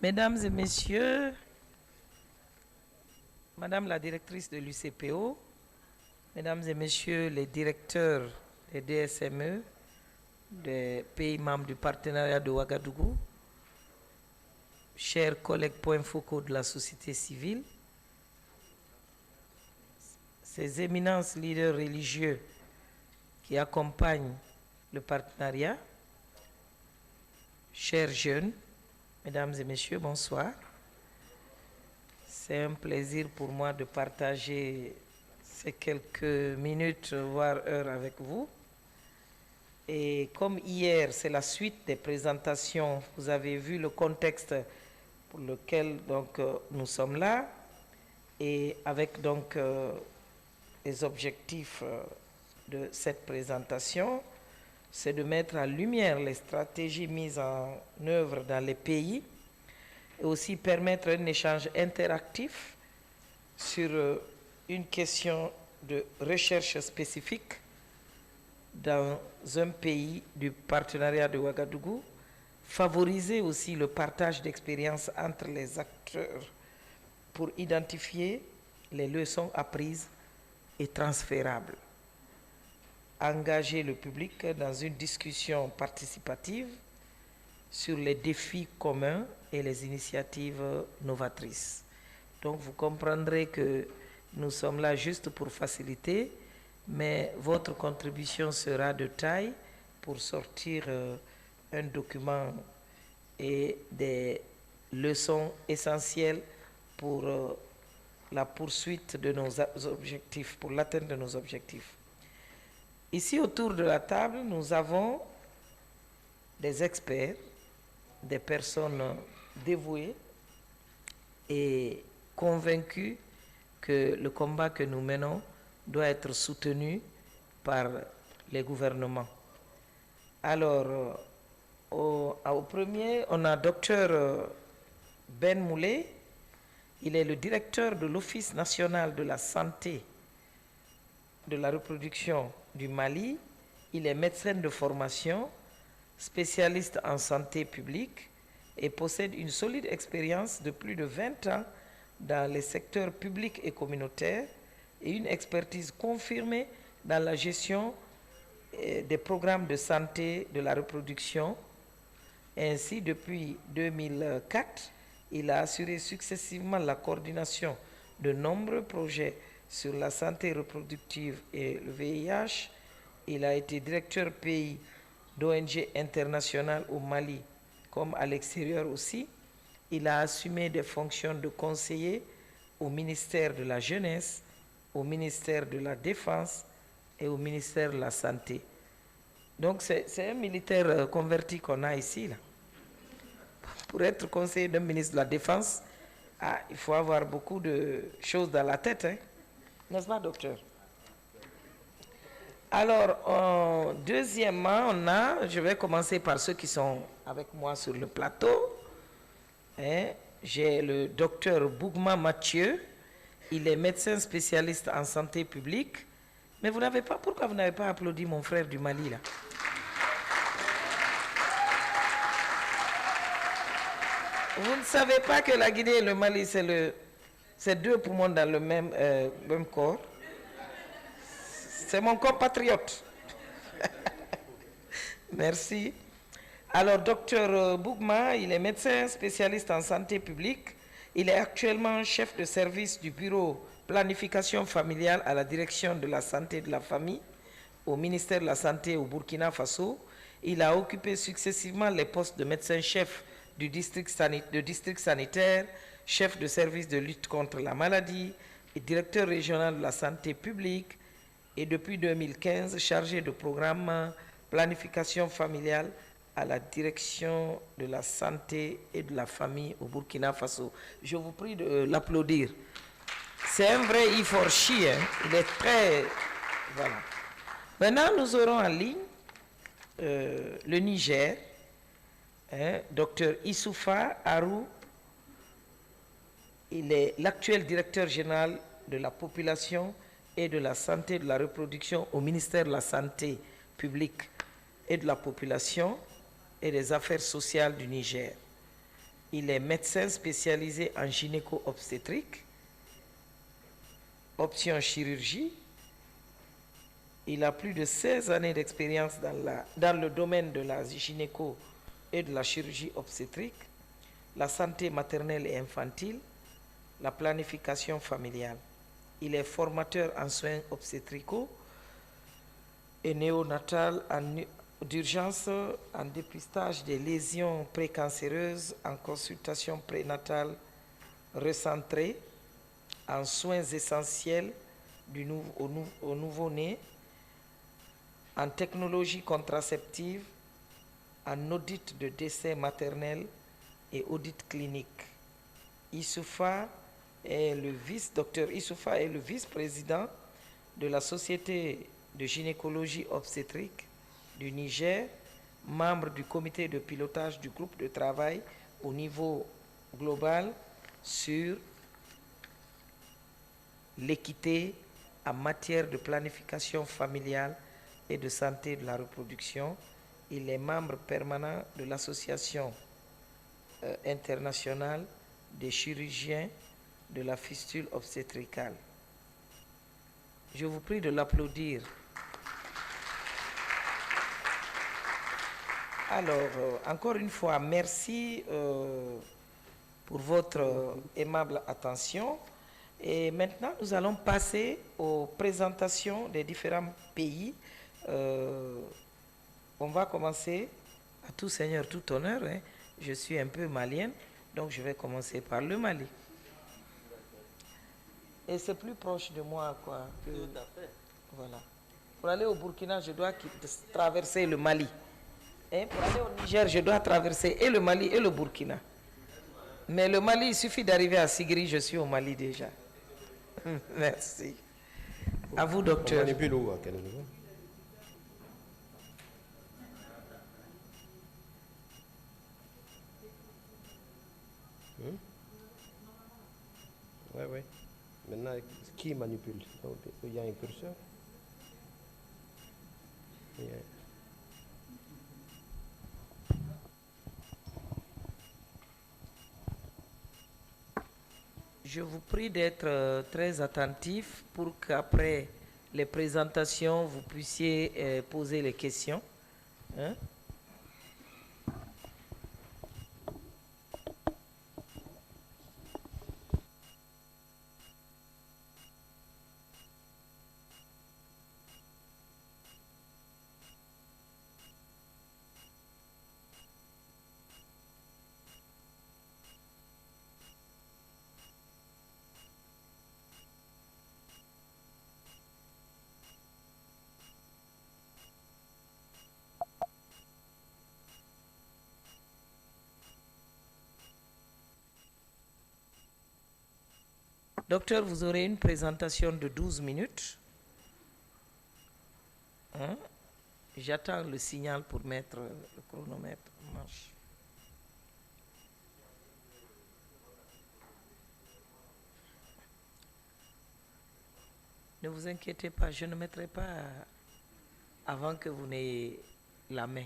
Mesdames et messieurs, Madame la directrice de l'UCPO, Mesdames et messieurs les directeurs des DSME, des pays membres du partenariat de Ouagadougou, chers collègues points focaux de la société civile, ces éminents leaders religieux qui accompagnent le partenariat, chers jeunes, mesdames et messieurs, bonsoir. C'est un plaisir pour moi de partager ces quelques minutes, voire heures avec vous. Et comme hier, c'est la suite des présentations, vous avez vu le contexte pour lequel donc, nous sommes là, et avec donc les objectifs de cette présentation, c'est de mettre en lumière les stratégies mises en œuvre dans les pays et aussi permettre un échange interactif sur une question de recherche spécifique dans un pays du partenariat de Ouagadougou, favoriser aussi le partage d'expériences entre les acteurs pour identifier les leçons apprises et transférables. Engager le public dans une discussion participative sur les défis communs et les initiatives novatrices. Donc vous comprendrez que nous sommes là juste pour faciliter, mais votre contribution sera de taille pour sortir un document et des leçons essentielles pour la poursuite de nos objectifs, pour l'atteinte de nos objectifs. Ici, autour de la table, nous avons des experts, des personnes dévouées et convaincues que le combat que nous menons doit être soutenu par les gouvernements. Alors, au premier, on a Dr Ben Moulé. Il est le directeur de l'Office national de la santé de la reproduction du Mali. Il est médecin de formation, spécialiste en santé publique et possède une solide expérience de plus de 20 ans dans les secteurs publics et communautaires et une expertise confirmée dans la gestion des programmes de santé de la reproduction. Ainsi, depuis 2004, il a assuré successivement la coordination de nombreux projets sur la santé reproductive et le VIH. Il a été directeur pays d'ONG internationales au Mali comme à l'extérieur aussi. Il a assumé des fonctions de conseiller au ministère de la Jeunesse, au ministère de la Défense et au ministère de la Santé. Donc c'est un militaire converti qu'on a ici, là. Pour être conseiller d'un ministre de la Défense, il faut avoir beaucoup de choses dans la tête, hein? N'est-ce pas, docteur? Alors, deuxièmement, je vais commencer par ceux qui sont avec moi sur le plateau. J'ai le docteur Bougma Mathieu. Il est médecin spécialiste en santé publique. Mais vous n'avez pas, pourquoi vous n'avez pas applaudi mon frère du Mali, là? Vous ne savez pas que la Guinée et le Mali, c'est deux poumons dans le même corps. C'est mon compatriote. Merci. Alors, docteur Bougma, il est médecin spécialiste en santé publique. Il est actuellement chef de service du bureau planification familiale à la direction de la santé de la famille au ministère de la Santé au Burkina Faso. Il a occupé successivement les postes de médecin-chef du district sanitaire, chef de service de lutte contre la maladie et directeur régional de la santé publique et depuis 2015 chargé de programme planification familiale à la direction de la santé et de la famille au Burkina Faso. Je vous prie de l'applaudir. C'est un vrai Iforchi, hein? Il est très... Voilà. Maintenant, nous aurons en ligne le Niger, Dr Issoufa Arou. Il est l'actuel directeur général de la population et de la santé de la reproduction au ministère de la Santé publique et de la population et des affaires sociales du Niger. Il est médecin spécialisé en gynéco-obstétrique, option chirurgie. Il a plus de 16 années d'expérience dans le domaine de la gynéco et de la chirurgie obstétrique, la santé maternelle et infantile, la planification familiale. Il est formateur en soins obstétricaux et néonatal d'urgence, en dépistage des lésions précancéreuses, en consultation prénatale recentrée, en soins essentiels au nouveau-né, en technologie contraceptive, en audit de décès maternel et audit clinique. Dr Issoufa est le vice-président de la Société de gynécologie obstétrique du Niger, membre du comité de pilotage du groupe de travail au niveau global sur l'équité en matière de planification familiale et de santé de la reproduction. Il est membre permanent de l'Association internationale des chirurgiens de la fistule obstétricale. Je vous prie de l'applaudir. Alors, encore une fois, merci pour votre aimable attention. Et maintenant, nous allons passer aux présentations des différents pays. On va commencer, à tout seigneur, tout honneur. Hein. Je suis un peu malienne, donc je vais commencer par le Mali. Et c'est plus proche de moi, quoi. Tout à fait. Voilà. Pour aller au Burkina, je dois traverser le Mali. Et pour aller au Niger, je dois traverser et le Mali et le Burkina. Mais le Mali, il suffit d'arriver à Sigri, je suis au Mali déjà. Merci. À vous, docteur. Oui, oui. Maintenant, qui manipule? Il y a un curseur. Je vous prie d'être très attentif pour qu'après les présentations, vous puissiez poser les questions. Hein? Docteur, vous aurez une présentation de 12 minutes. Hein? J'attends le signal pour mettre le chronomètre en marche. Ne vous inquiétez pas, je ne mettrai pas avant que vous n'ayez la main.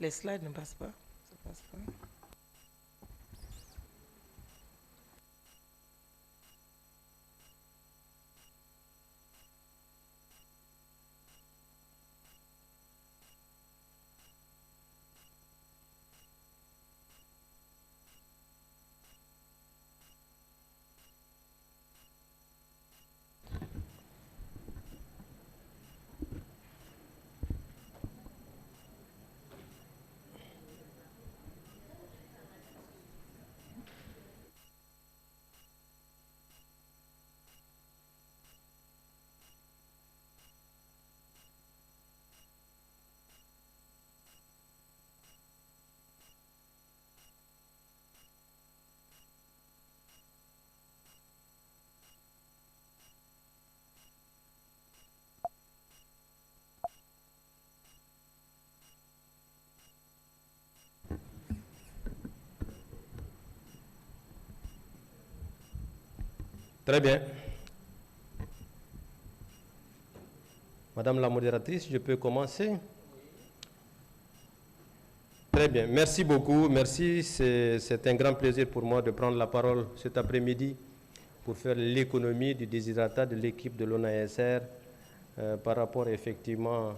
Les slides ne passent pas. Ça passe pas. Très bien. Madame la modératrice, je peux commencer? Très bien, merci beaucoup. Merci, c'est un grand plaisir pour moi de prendre la parole cet après-midi pour faire l'économie du déshydratat de l'équipe de l'ONASR par rapport effectivement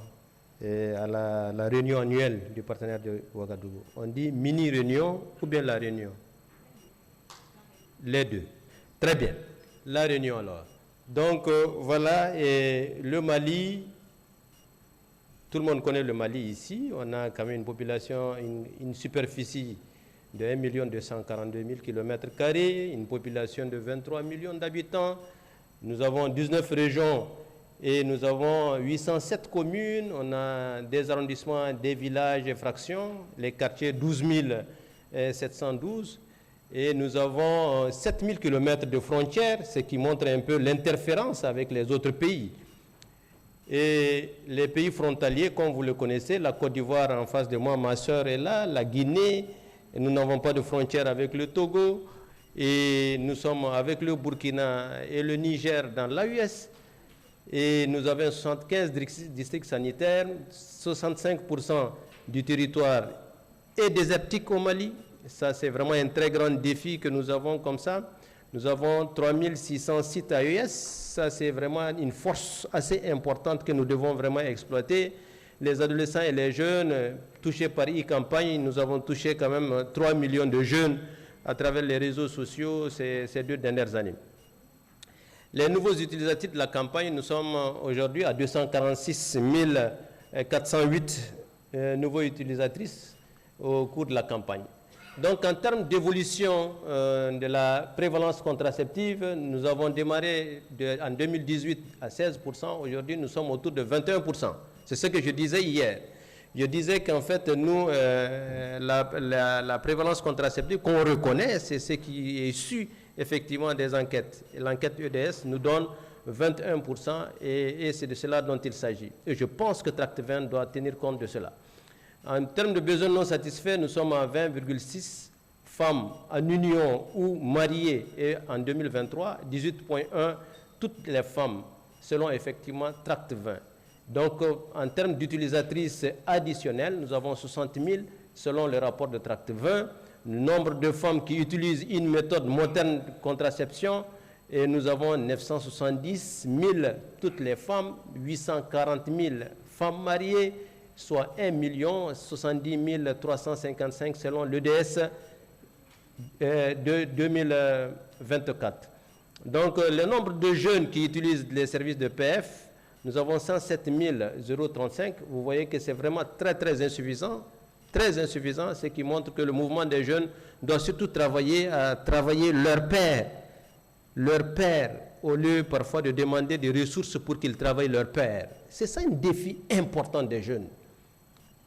à la réunion annuelle du partenaire de Ouagadougou. On dit mini-réunion ou bien la réunion? Les deux. Très bien. La réunion alors. Donc voilà, et le Mali, tout le monde connaît le Mali ici. On a quand même une population, une superficie de 1 242 000 km², une population de 23 millions d'habitants. Nous avons 19 régions et nous avons 807 communes. On a des arrondissements, des villages et fractions, les quartiers 12 712. Et nous avons 7000 km de frontières, ce qui montre un peu l'interférence avec les autres pays. Et les pays frontaliers, comme vous le connaissez, la Côte d'Ivoire en face de moi, ma soeur est là, la Guinée, et nous n'avons pas de frontière avec le Togo, et nous sommes avec le Burkina et le Niger dans l'AUS, et nous avons 75 districts sanitaires, 65% du territoire est désertique au Mali. Ça, c'est vraiment un très grand défi que nous avons comme ça. Nous avons 3600 sites AES. Ça, c'est vraiment une force assez importante que nous devons vraiment exploiter. Les adolescents et les jeunes touchés par e-campagne, nous avons touché quand même 3 millions de jeunes à travers les réseaux sociaux ces 2 dernières années. Les nouveaux utilisateurs de la campagne, nous sommes aujourd'hui à 246 408 nouveaux utilisatrices au cours de la campagne. Donc, en termes d'évolution de la prévalence contraceptive, nous avons démarré en 2018 à 16%. Aujourd'hui, nous sommes autour de 21%. C'est ce que je disais hier. Je disais qu'en fait, nous, la prévalence contraceptive qu'on reconnaît, c'est ce qui est issu effectivement des enquêtes. L'enquête EDS nous donne 21% et c'est de cela dont il s'agit. Et je pense que Tract 20 doit tenir compte de cela. En termes de besoins non satisfaits, nous sommes à 20,6 femmes en union ou mariées et en 2023, 18,1 toutes les femmes selon effectivement Tract 20. Donc en termes d'utilisatrices additionnelles, nous avons 60 000 selon le rapport de Tract 20. Le nombre de femmes qui utilisent une méthode moderne de contraception, et nous avons 970 000 toutes les femmes, 840 000 femmes mariées, soit 1 070 355 selon l'EDS de 2024. Donc, le nombre de jeunes qui utilisent les services de PF, nous avons 107 035. Vous voyez que c'est vraiment très insuffisant. Très insuffisant, ce qui montre que le mouvement des jeunes doit surtout travailler à travailler leur père, au lieu parfois de demander des ressources pour qu'ils travaillent leur père. C'est ça un défi important des jeunes.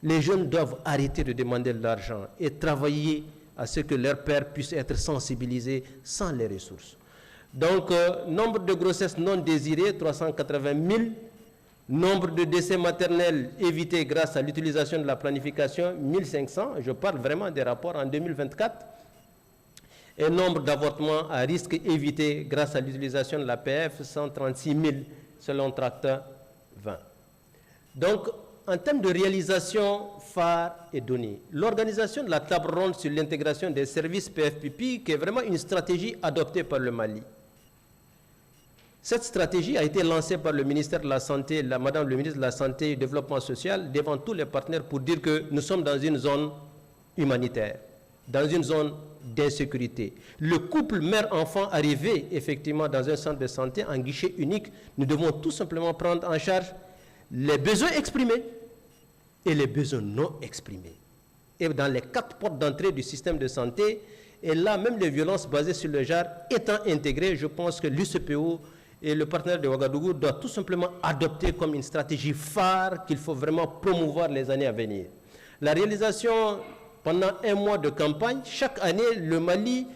Les jeunes doivent arrêter de demander de l'argent et travailler à ce que leur père puisse être sensibilisé sans les ressources. Donc, nombre de grossesses non désirées, 380 000. Nombre de décès maternels évités grâce à l'utilisation de la planification, 1500. Je parle vraiment des rapports en 2024. Et nombre d'avortements à risque évités grâce à l'utilisation de la PF, 136 000 selon Tract 20. Donc, en termes de réalisation phare et données, l'organisation de la table ronde sur l'intégration des services PFPP, qui est vraiment une stratégie adoptée par le Mali. Cette stratégie a été lancée par le ministère de la Santé, Madame le ministre de la Santé et du Développement social, devant tous les partenaires pour dire que nous sommes dans une zone humanitaire, dans une zone d'insécurité. Le couple mère-enfant arrivé effectivement dans un centre de santé en guichet unique, nous devons tout simplement prendre en charge les besoins exprimés et les besoins non exprimés. Et dans les 4 portes d'entrée du système de santé, et là même les violences basées sur le genre étant intégrées, je pense que l'UCPO et le partenaire de Ouagadougou doivent tout simplement adopter comme une stratégie phare qu'il faut vraiment promouvoir les années à venir. La réalisation pendant 1 mois de campagne, chaque année, le Mali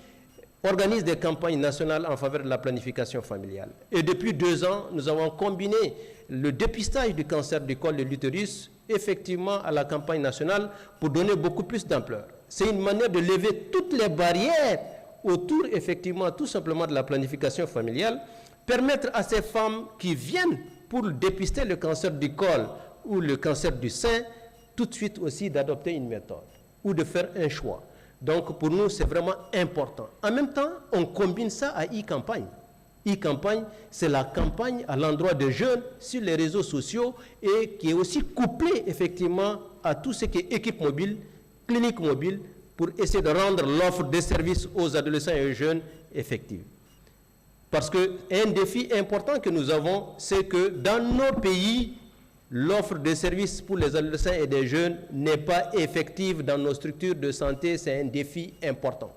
organise des campagnes nationales en faveur de la planification familiale. Et depuis 2 ans, nous avons combiné le dépistage du cancer du col de l'utérus effectivement à la campagne nationale pour donner beaucoup plus d'ampleur. C'est une manière de lever toutes les barrières autour, effectivement, tout simplement de la planification familiale, permettre à ces femmes qui viennent pour dépister le cancer du col ou le cancer du sein, tout de suite aussi d'adopter une méthode ou de faire un choix. Donc pour nous, c'est vraiment important. En même temps, on combine ça à e-campagne. E-campagne, c'est la campagne à l'endroit des jeunes sur les réseaux sociaux et qui est aussi couplée effectivement à tout ce qui est équipe mobile, clinique mobile, pour essayer de rendre l'offre des services aux adolescents et aux jeunes effective. Parce qu'un défi important que nous avons, c'est que dans nos pays, l'offre de services pour les adolescents et les jeunes n'est pas effective dans nos structures de santé. C'est un défi important.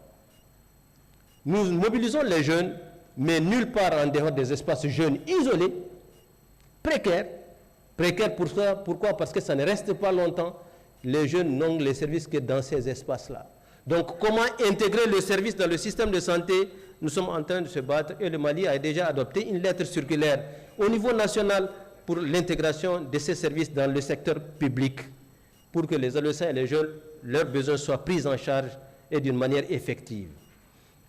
Nous mobilisons les jeunes, mais nulle part en dehors des espaces jeunes isolés, précaires. Précaires pour ça, pourquoi? Parce que ça ne reste pas longtemps. Les jeunes n'ont les services que dans ces espaces-là. Donc, comment intégrer le service dans le système de santé? Nous sommes en train de se battre et le Mali a déjà adopté une lettre circulaire au niveau national pour l'intégration de ces services dans le secteur public, pour que les adolescents et les jeunes, leurs besoins soient pris en charge et d'une manière effective.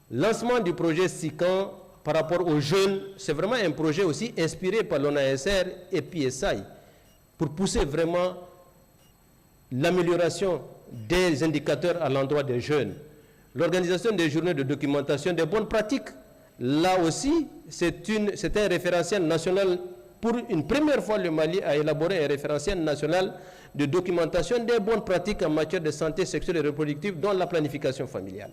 Lancement du projet SICAN par rapport aux jeunes, c'est vraiment un projet aussi inspiré par l'ONASR et PSI pour pousser vraiment l'amélioration des indicateurs à l'endroit des jeunes. L'organisation des journées de documentation des bonnes pratiques, là aussi, c'est un référentiel national. Pour une première fois, le Mali a élaboré un référentiel national de documentation des bonnes pratiques en matière de santé sexuelle et reproductive, dont la planification familiale.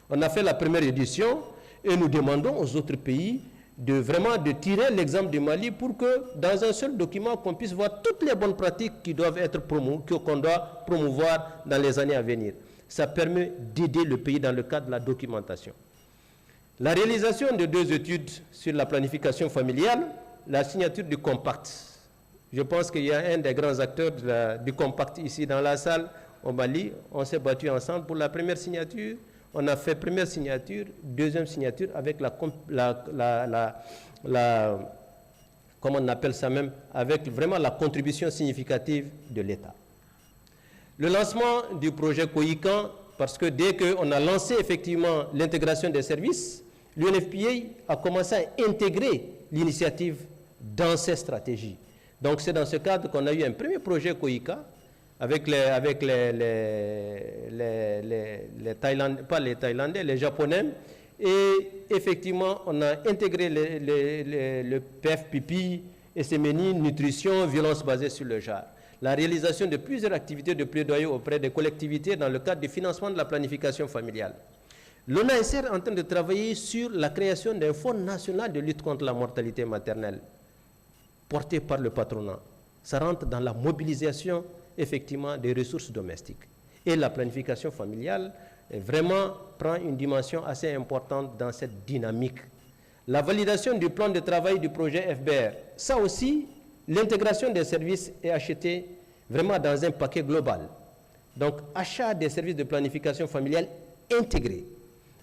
On a fait la première édition et nous demandons aux autres pays de tirer l'exemple du Mali pour que dans un seul document, qu'on puisse voir toutes les bonnes pratiques qui doivent être qu'on doit promouvoir dans les années à venir. Ça permet d'aider le pays dans le cadre de la documentation. La réalisation de 2 études sur la planification familiale, la signature du compact. Je pense qu'il y a un des grands acteurs du compact ici dans la salle au Mali. On s'est battu ensemble pour la première signature. On a fait première signature, deuxième signature avec comment on appelle ça même, avec vraiment la contribution significative de l'État. Le lancement du projet COICAN, parce que dès qu'on a lancé effectivement l'intégration des services, l'UNFPA a commencé à intégrer l'initiative dans ses stratégies. Donc c'est dans ce cadre qu'on a eu un premier projet COICA avec les Thaïlandais, pas les Thaïlandais, les Japonais. Et effectivement, on a intégré le PFPP, SMNI, nutrition, violence basée sur le genre. La réalisation de plusieurs activités de plaidoyer auprès des collectivités dans le cadre du financement de la planification familiale. L'ONASR est en train de travailler sur la création d'un fonds national de lutte contre la mortalité maternelle, porté par le patronat. Ça rentre dans la mobilisation, effectivement, des ressources domestiques. Et la planification familiale vraiment prend une dimension assez importante dans cette dynamique. La validation du plan de travail du projet FBR, ça aussi, l'intégration des services est achetée vraiment dans un paquet global. Donc, achat des services de planification familiale intégrés.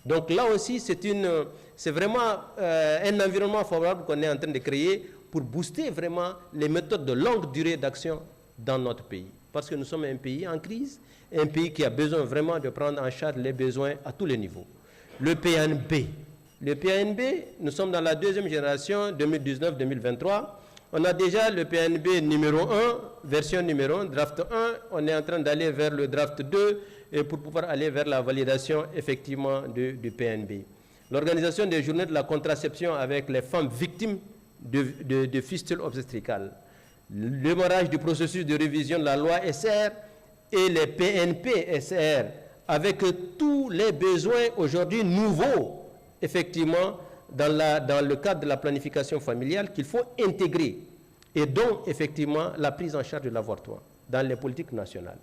Donc là aussi, c'est vraiment un environnement favorable qu'on est en train de créer pour booster vraiment les méthodes de longue durée d'action dans notre pays. Parce que nous sommes un pays en crise, un pays qui a besoin vraiment de prendre en charge les besoins à tous les niveaux. Le PNB. Le PNB, nous sommes dans la 2e génération, 2019-2023. On a déjà le PNB numéro 1, version numéro 1, draft 1. On est en train d'aller vers le draft 2 et pour pouvoir aller vers la validation effectivement du PNB. L'organisation des journées de la contraception avec les femmes victimes de fistules obstétricales. Le démarrage du processus de révision de la loi SR et les PNP SR avec tous les besoins aujourd'hui nouveaux, effectivement, dans le cadre de la planification familiale qu'il faut intégrer et donc effectivement la prise en charge de l'avortement dans les politiques nationales.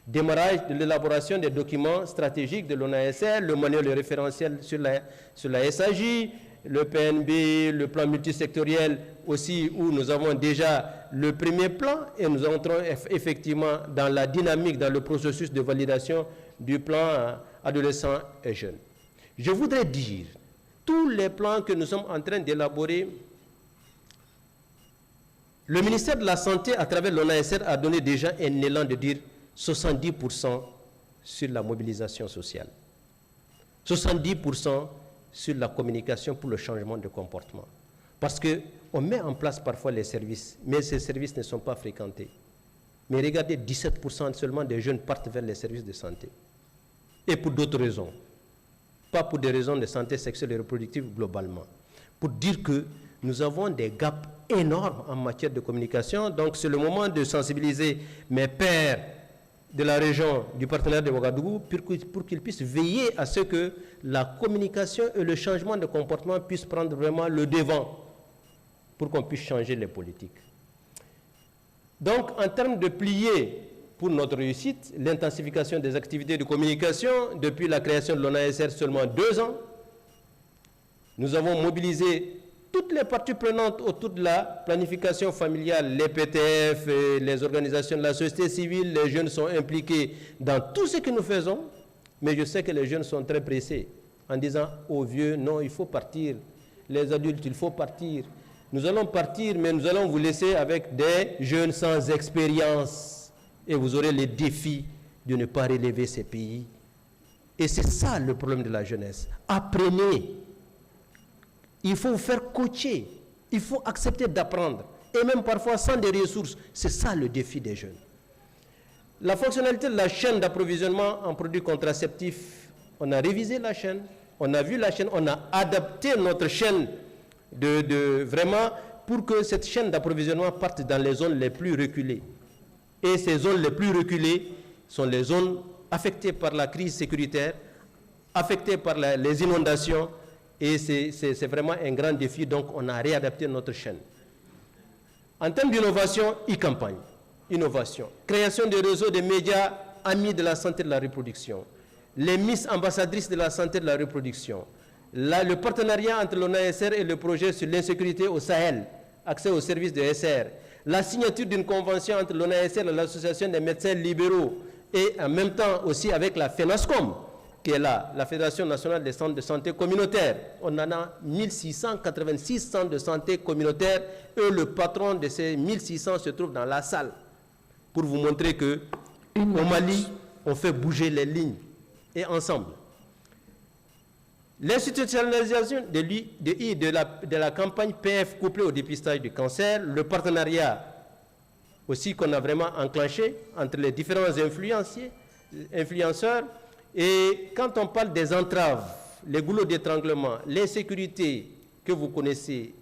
Démarrage de l'élaboration des documents stratégiques de l'ONASR, le manuel référentiel sur la SAJ, le PNB, le plan multisectoriel aussi où nous avons déjà le premier plan et nous entrons effectivement dans la dynamique, dans le processus de validation du plan adolescent et jeune. Je voudrais dire, tous les plans que nous sommes en train d'élaborer, le ministère de la Santé, à travers l'ONASR, a donné déjà un élan de dire 70% sur la mobilisation sociale. 70% sur la communication pour le changement de comportement. Parce qu'on met en place parfois les services, mais ces services ne sont pas fréquentés. Mais regardez, 17% seulement des jeunes partent vers les services de santé. Et pour d'autres raisons. Pas pour des raisons de santé sexuelle et reproductive globalement. Pour dire que nous avons des gaps énormes en matière de communication. Donc c'est le moment de sensibiliser mes pairs de la région du partenariat de Ouagadougou pour qu'ils puissent veiller à ce que la communication et le changement de comportement puissent prendre vraiment le devant pour qu'on puisse changer les politiques. Donc en termes de plier pour notre réussite, l'intensification des activités de communication depuis la création de l'ONASR seulement 2 ans, nous avons mobilisé toutes les parties prenantes autour de la planification familiale, les PTF, les organisations de la société civile, les jeunes sont impliqués dans tout ce que nous faisons, mais je sais que les jeunes sont très pressés en disant aux vieux, non, il faut partir, les adultes, il faut partir. Nous allons partir, mais nous allons vous laisser avec des jeunes sans expérience et vous aurez les défis de ne pas relever ces pays. Et c'est ça le problème de la jeunesse. Apprenez. Il faut vous faire coacher. Il faut accepter d'apprendre. Et même parfois sans des ressources. C'est ça le défi des jeunes. La fonctionnalité de la chaîne d'approvisionnement en produits contraceptifs, on a révisé la chaîne, on a vu la chaîne, on a adapté notre chaîne vraiment pour que cette chaîne d'approvisionnement parte dans les zones les plus reculées. Et ces zones les plus reculées sont les zones affectées par la crise sécuritaire, affectées par les inondations, et c'est vraiment un grand défi, donc on a réadapté notre chaîne. En termes d'innovation, e-campagne, innovation, création de réseaux de médias amis de la santé de la reproduction, les Miss ambassadrices de la santé de la reproduction, le partenariat entre l'ONASR et le projet sur l'insécurité au Sahel, accès aux services de SR, la signature d'une convention entre l'ONASR et l'Association des médecins libéraux, et en même temps aussi avec la FENASCOM, qui est là, la Fédération nationale des centres de santé communautaires. On en a 1686 centres de santé communautaires et le patron de ces 1600 se trouve dans la salle pour vous montrer que au Mali, on fait bouger les lignes et ensemble. L'institutionnalisation de la campagne PF couplée au dépistage du cancer, le partenariat aussi qu'on a vraiment enclenché entre les différents influenceurs. Et quand on parle des entraves, les goulots d'étranglement, l'insécurité que vous connaissez,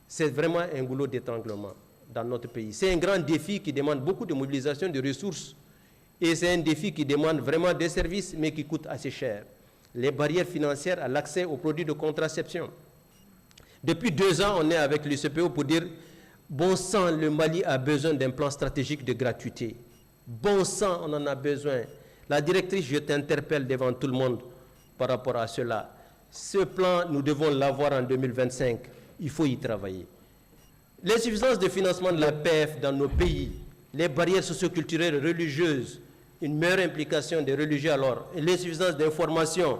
c'est vraiment un goulot d'étranglement dans notre pays. C'est un grand défi qui demande beaucoup de mobilisation de ressources. Et c'est un défi qui demande vraiment des services, mais qui coûte assez cher. Les barrières financières à l'accès aux produits de contraception. Depuis 2 ans, on est avec l'UCPO pour dire, bon sang, le Mali a besoin d'un plan stratégique de gratuité. Bon sang, on en a besoin. La directrice, je t'interpelle devant tout le monde par rapport à cela. Ce plan, nous devons l'avoir en 2025. Il faut y travailler. L'insuffisance de financement de la PF dans nos pays, les barrières socioculturelles religieuses, une meilleure implication des religieux alors, et l'insuffisance d'informations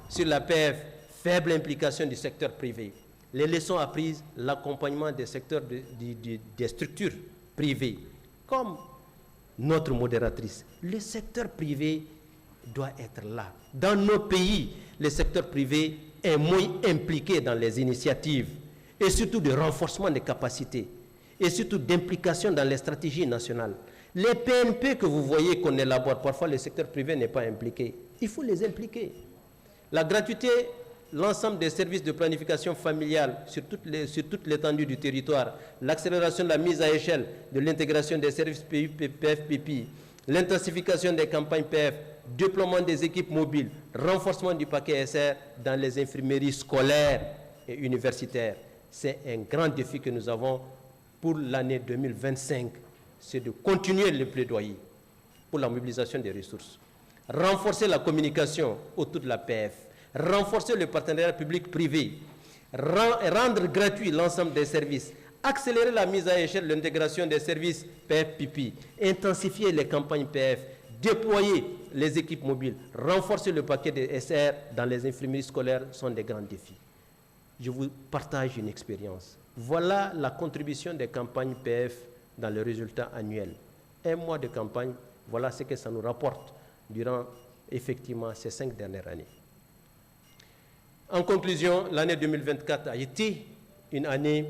sur la PF, faible implication du secteur privé. Les leçons apprises, l'accompagnement des secteurs des structures privées, comme notre modératrice. Le secteur privé doit être là. Dans nos pays, le secteur privé est moins impliqué dans les initiatives et surtout de renforcement des capacités et surtout d'implication dans les stratégies nationales. Les PNP que vous voyez qu'on élabore, parfois le secteur privé n'est pas impliqué. Il faut les impliquer. La gratuité, l'ensemble des services de planification familiale sur toute l'étendue du territoire, l'accélération de la mise à échelle de l'intégration des services PF-PPI, l'intensification des campagnes PF, déploiement des équipes mobiles, renforcement du paquet SR dans les infirmeries scolaires et universitaires. C'est un grand défi que nous avons pour l'année 2025. C'est de continuer le plaidoyer pour la mobilisation des ressources. Renforcer la communication autour de la PF, renforcer le partenariat public-privé, rendre gratuit l'ensemble des services, accélérer la mise à échelle de l'intégration des services PF-PPI, intensifier les campagnes PF, déployer les équipes mobiles, renforcer le paquet de SR dans les infirmeries scolaires sont des grands défis. Je vous partage une expérience. Voilà la contribution des campagnes PF dans le résultat annuel. 1 mois de campagne, voilà ce que ça nous rapporte durant effectivement ces 5 dernières années. En conclusion, l'année 2024 a été une année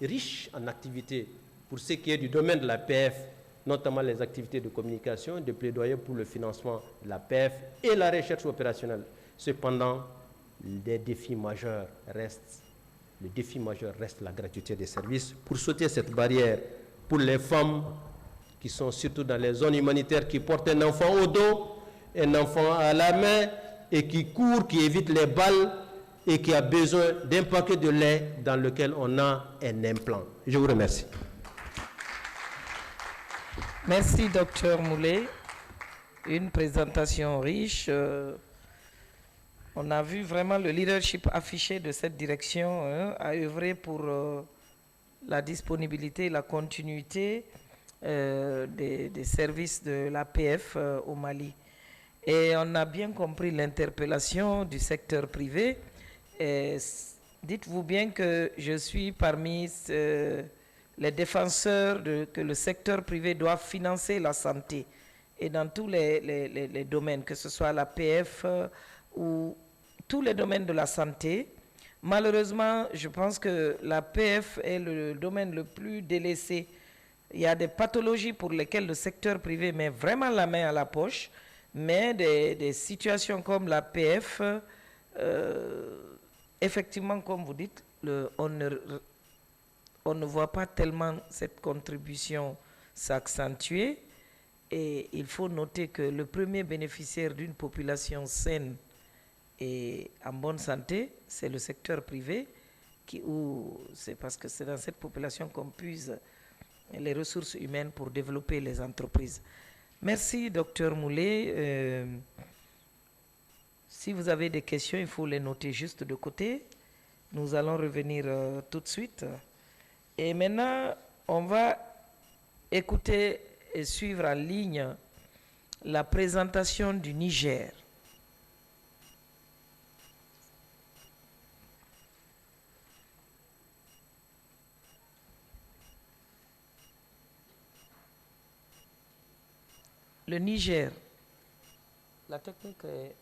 riche en activités pour ce qui est du domaine de la PF, notamment les activités de communication, de plaidoyer pour le financement de la PF et la recherche opérationnelle. Cependant, le défi majeur reste la gratuité des services. Pour sauter cette barrière, pour les femmes qui sont surtout dans les zones humanitaires, qui portent un enfant au dos, un enfant à la main, et qui court, qui évite les balles, et qui a besoin d'un paquet de lait dans lequel on a un implant. Je vous remercie. Merci, Dr Moulé. Une présentation riche. On a vu vraiment le leadership affiché de cette direction à œuvrer pour la disponibilité et la continuité des services de l'APF au Mali. Et on a bien compris l'interpellation du secteur privé. Dites-vous bien que je suis parmi les défenseurs que le secteur privé doit financer la santé. Et dans tous les domaines, que ce soit l'APF ou tous les domaines de la santé. Malheureusement, je pense que l'APF est le domaine le plus délaissé. Il y a des pathologies pour lesquelles le secteur privé met vraiment la main à la poche, mais des situations comme l'APF, effectivement, comme vous dites, on ne voit pas tellement cette contribution s'accentuer. Et il faut noter que le premier bénéficiaire d'une population saine et en bonne santé, c'est le secteur privé, c'est parce que c'est dans cette population qu'on puise les ressources humaines pour développer les entreprises. Merci, Dr Moulé. Si vous avez des questions, il faut les noter juste de côté. Nous allons revenir tout de suite. Et maintenant, on va écouter et suivre en ligne la présentation du Niger. Le Niger. La technique est...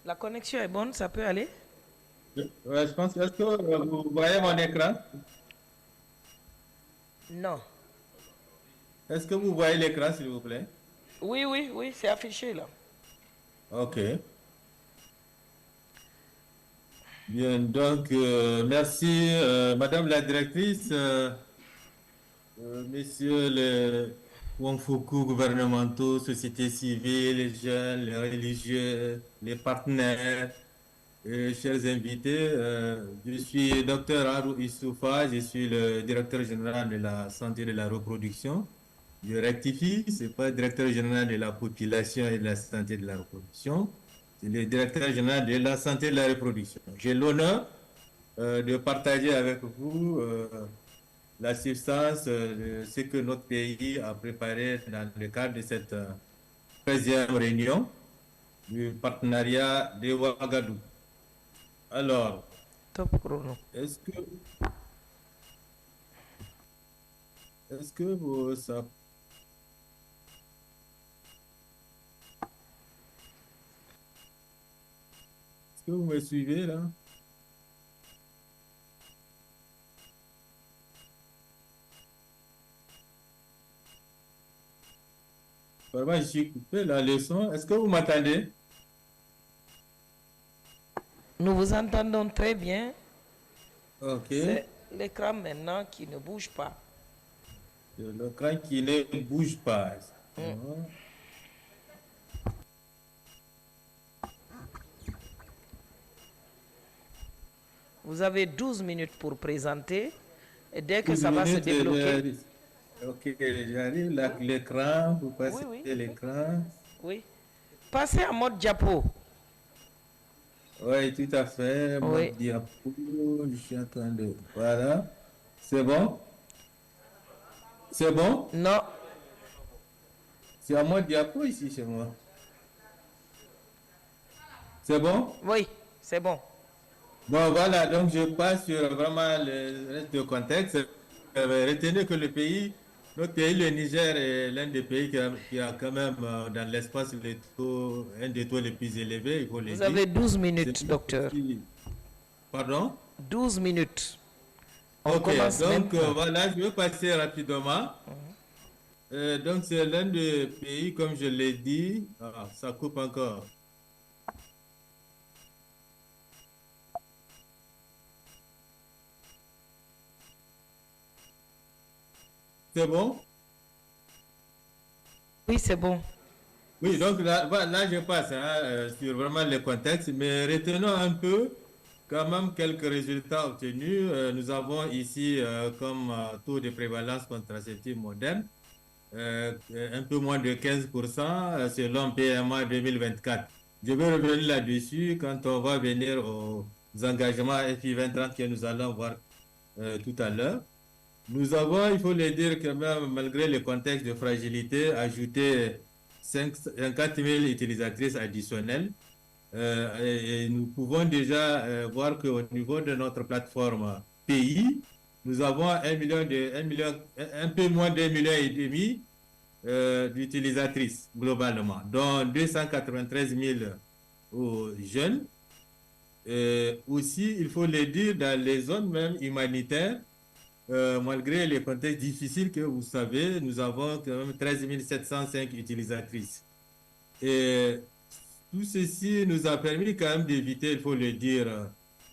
La connexion est bonne, ça peut aller? Ouais, je pense. Est-ce que vous voyez mon écran? Non. Est-ce que vous voyez l'écran, s'il vous plaît? Oui, oui, oui, c'est affiché là. Ok. Bien, donc, merci, Madame la directrice, messieurs les Wangfuku gouvernementaux, sociétés civiles, les jeunes, les religieux, les partenaires, chers invités. Je suis Dr Harou Issoufa, je suis le directeur général de la santé et de la reproduction. Je rectifie, ce n'est pas le directeur général de la population et de la santé de la reproduction, c'est le directeur général de la santé et de la reproduction. J'ai l'honneur de partager avec vous la substance de ce que notre pays a préparé dans le cadre de cette 13e réunion du partenariat de Ouagadougou. Alors, est-ce que vous savez... Est-ce que vous me suivez là? Vraiment, je suis coupé la leçon. Est-ce que vous m'entendez? Nous vous entendons très bien. Ok. C'est l'écran maintenant qui ne bouge pas. L'écran qui ne bouge pas. Vous avez 12 minutes pour présenter. Et dès que ça va se débloquer... Ok, j'arrive là, l'écran, vous passez l'écran. Oui. Passez en mode diapo. Oui, tout à fait. Mode diapo, je suis en train de... Voilà. C'est bon? C'est bon? Non. C'est en mode diapo ici chez moi. C'est bon? Oui, c'est bon. Bon, voilà, donc je passe sur vraiment le reste du contexte. Retenez que notre pays, le Niger, est l'un des pays qui a quand même dans l'espace un des taux les plus élevés, il faut le Vous dire. avez 12 C'est minutes, docteur. Pardon? 12 minutes. On Ok, commence donc maintenant. voilà, je vais passer rapidement. Donc c'est l'un des pays, comme je l'ai dit, ça coupe encore. C'est bon? Oui, c'est bon. Oui, donc là, je passe sur vraiment le contexte, mais retenons un peu quand même quelques résultats obtenus. Nous avons ici comme taux de prévalence contraceptive moderne, un peu moins de 15% selon PMA 2024. Je vais revenir là-dessus quand on va venir aux engagements FI 2030 que nous allons voir tout à l'heure. Nous avons, il faut le dire, quand même, malgré le contexte de fragilité, ajouté 54 000 utilisatrices additionnelles. Et nous pouvons déjà voir qu'au niveau de notre plateforme pays, nous avons un peu moins d'1,5 million d'utilisatrices globalement, dont 293 000 aux jeunes. Aussi, il faut le dire, dans les zones même humanitaires, malgré les contextes difficiles que vous savez, nous avons quand même 13 705 utilisatrices. Et tout ceci nous a permis quand même d'éviter, il faut le dire,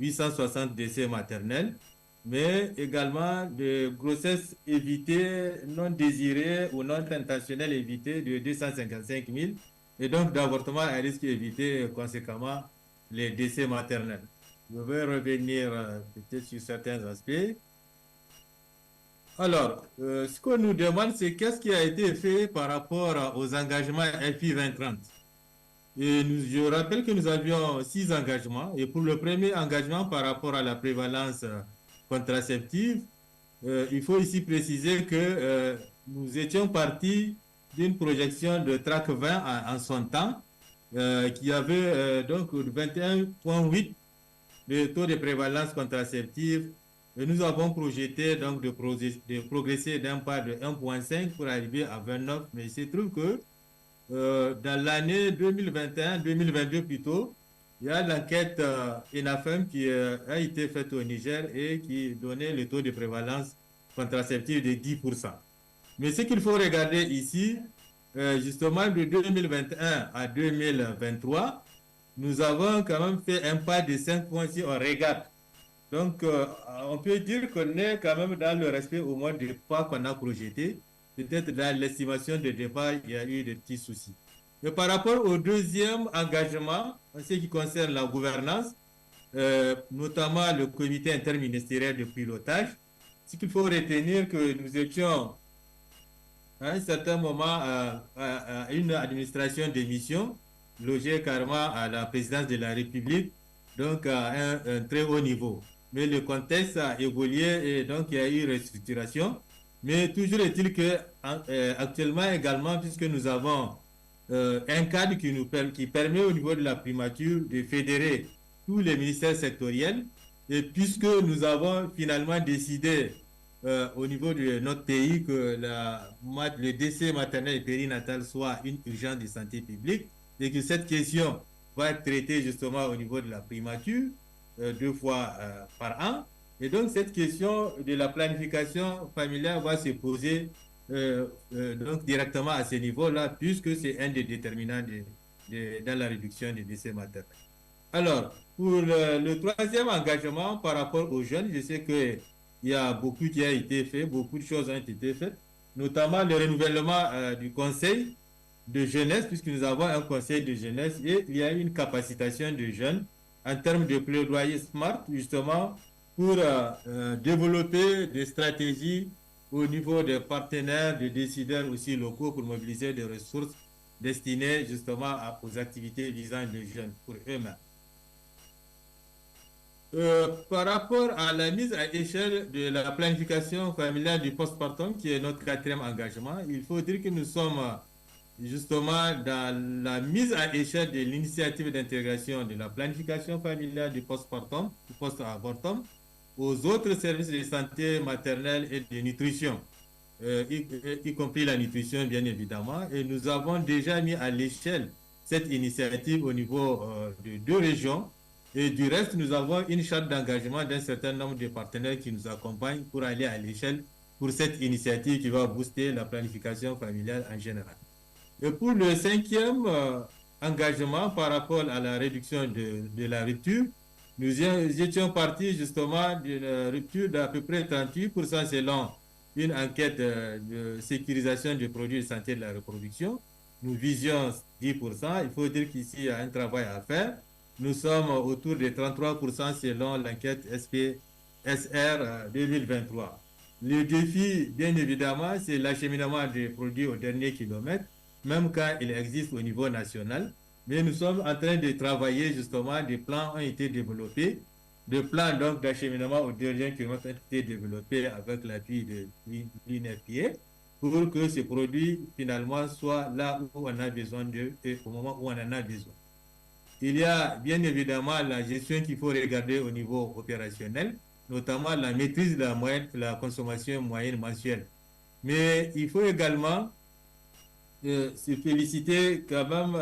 860 décès maternels, mais également de grossesses évitées, non désirées ou non intentionnelles évitées de 255 000, et donc d'avortements à risque évité, conséquemment, les décès maternels. Je vais revenir peut-être sur certains aspects. Alors, ce qu'on nous demande, c'est qu'est-ce qui a été fait par rapport aux engagements FI 2030. Et je rappelle que nous avions 6 engagements. Et pour le premier engagement par rapport à la prévalence contraceptive, il faut ici préciser que nous étions partis d'une projection de TRAC 20 en son temps, qui avait donc 21,8 de taux de prévalence contraceptive. Et nous avons projeté donc de progresser d'un pas de 1,5 pour arriver à 29. Mais il se trouve que dans l'année 2021-2022 plutôt, il y a l'enquête ENAFEM qui a été faite au Niger et qui donnait le taux de prévalence contraceptive de 10%. Mais ce qu'il faut regarder ici, justement de 2021 à 2023, nous avons quand même fait un pas de 5 points si on regarde. Donc, on peut dire qu'on est quand même dans le respect au moins des pas qu'on a projetés. Peut-être dans l'estimation de départ, il y a eu des petits soucis. Mais par rapport au deuxième engagement, en ce qui concerne la gouvernance, notamment le comité interministériel de pilotage, ce qu'il faut retenir que nous étions à un certain moment à une administration de mission, logée carrément à la présidence de la République, donc à un très haut niveau. Mais le contexte a évolué et donc il y a eu restructuration. Mais toujours est-il que actuellement également, puisque nous avons un cadre qui permet au niveau de la primature de fédérer tous les ministères sectoriels, et puisque nous avons finalement décidé au niveau de notre pays que le décès maternel et périnatal soit une urgence de santé publique, et que cette question va être traitée justement au niveau de la primature 2 fois par an. Et donc, cette question de la planification familiale va se poser donc directement à ce niveau-là, puisque c'est un des déterminants dans la réduction des décès maternels. Alors, pour le troisième engagement par rapport aux jeunes, je sais qu'il y a beaucoup qui a été fait, beaucoup de choses ont été faites, notamment le renouvellement du conseil de jeunesse, puisque nous avons un conseil de jeunesse et il y a une capacitation de jeunes en termes de plaidoyer smart, justement, pour développer des stratégies au niveau des partenaires, des décideurs aussi locaux pour mobiliser des ressources destinées justement aux activités visant les jeunes pour eux-mêmes. Par rapport à la mise à échelle de la planification familiale du postpartum, qui est notre 4e engagement, il faut dire que nous sommes justement dans la mise à échelle de l'initiative d'intégration de la planification familiale du post-partum, du post-abortum, aux autres services de santé maternelle et de nutrition, y compris la nutrition bien évidemment. Et nous avons déjà mis à l'échelle cette initiative au niveau de 2 régions. Et du reste, nous avons une charte d'engagement d'un certain nombre de partenaires qui nous accompagnent pour aller à l'échelle pour cette initiative qui va booster la planification familiale en général. Et pour le 5e engagement par rapport à la réduction de la rupture, nous étions partis justement d'une rupture d'à peu près 38% selon une enquête de sécurisation des produits de santé de la reproduction. Nous visions 10%. Il faut dire qu'ici, il y a un travail à faire. Nous sommes autour de 33% selon l'enquête SPSR 2023. Le défi, bien évidemment, c'est l'acheminement des produits au dernier kilomètre, même quand il existe au niveau national. Mais nous sommes en train de travailler justement, des plans ont été développés. Des plans donc d'acheminement au dernier kilomètre ont été développés avec l'appui de l'INFPA pour que ces produits finalement soient là où on a besoin d'eux et au moment où on en a besoin. Il y a bien évidemment la gestion qu'il faut regarder au niveau opérationnel, notamment la maîtrise de la consommation moyenne mensuelle. Mais il faut également se féliciter quand même,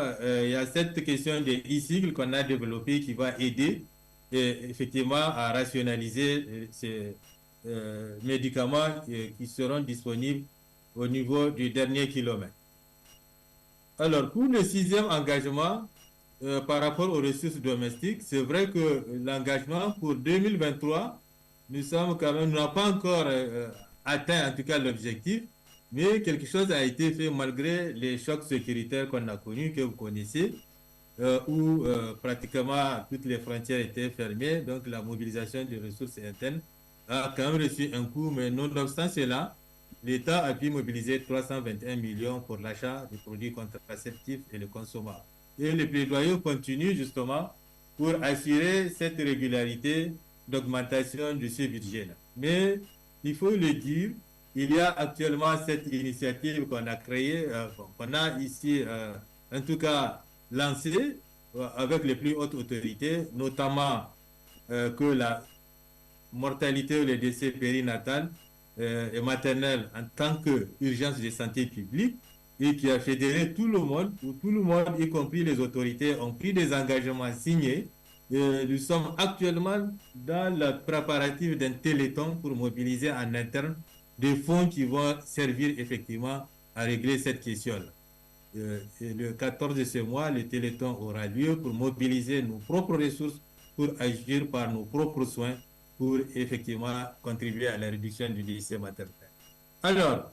il y a cette question des e-cycles qu'on a développé qui va aider effectivement à rationaliser ces médicaments qui seront disponibles au niveau du dernier kilomètre. Alors, pour le 6e engagement, par rapport aux ressources domestiques, c'est vrai que l'engagement pour 2023, nous n'avons pas encore atteint en tout cas l'objectif, mais quelque chose a été fait malgré les chocs sécuritaires qu'on a connus, que vous connaissez, où pratiquement toutes les frontières étaient fermées, donc la mobilisation des ressources internes a quand même reçu un coup, mais nonobstant cela, l'État a pu mobiliser 321 millions pour l'achat de produits contraceptifs et le consommables. Et le plaidoyer continue justement pour assurer cette régularité d'augmentation de ce budget-là. Mais il faut le dire, il y a actuellement cette initiative qu'on a créée, qu'on a ici, en tout cas lancée avec les plus hautes autorités, notamment que la mortalité ou les décès périnatales et maternels en tant qu'urgence de santé publique, et qui a fédéré tout le monde, où tout le monde, y compris les autorités, ont pris des engagements signés. Et nous sommes actuellement dans le préparatif d'un téléthon pour mobiliser en interne des fonds qui vont servir effectivement à régler cette question-là. Le 14 de ce mois, le téléthon aura lieu pour mobiliser nos propres ressources, pour agir par nos propres soins, pour effectivement contribuer à la réduction du décès maternel. Alors,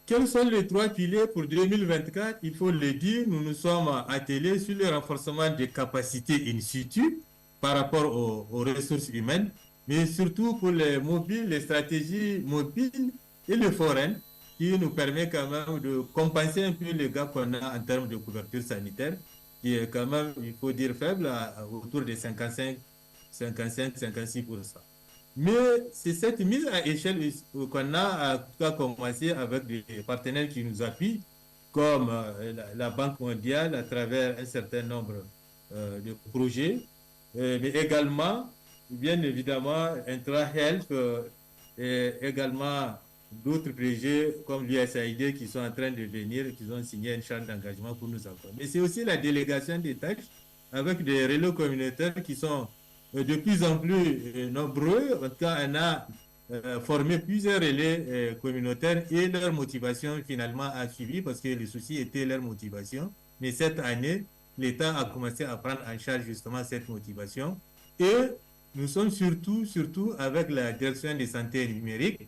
quels sont les 3 piliers pour 2024? Il faut le dire, nous nous sommes attelés sur le renforcement des capacités in situ par rapport aux ressources humaines, mais surtout pour les mobiles, les stratégies mobiles et le forain, qui nous permet quand même de compenser un peu les gaps qu'on a en termes de couverture sanitaire, qui est quand même, il faut dire, faible, autour de 55-56%. Mais c'est cette mise à échelle qu'on a commencé avec des partenaires qui nous appuient, comme la Banque mondiale à travers un certain nombre de projets, mais également, bien évidemment, Intra-Health et également d'autres projets comme l'USAID qui sont en train de venir, qui ont signé une charte d'engagement pour nous accompagner. Mais c'est aussi la délégation des tâches avec des relais communautaires qui sont de plus en plus nombreux. En tout cas, on a formé plusieurs relais communautaires et leur motivation finalement a suivi parce que le souci était leur motivation. Mais cette année, l'État a commencé à prendre en charge justement cette motivation. Et nous sommes surtout avec la direction de santé numérique.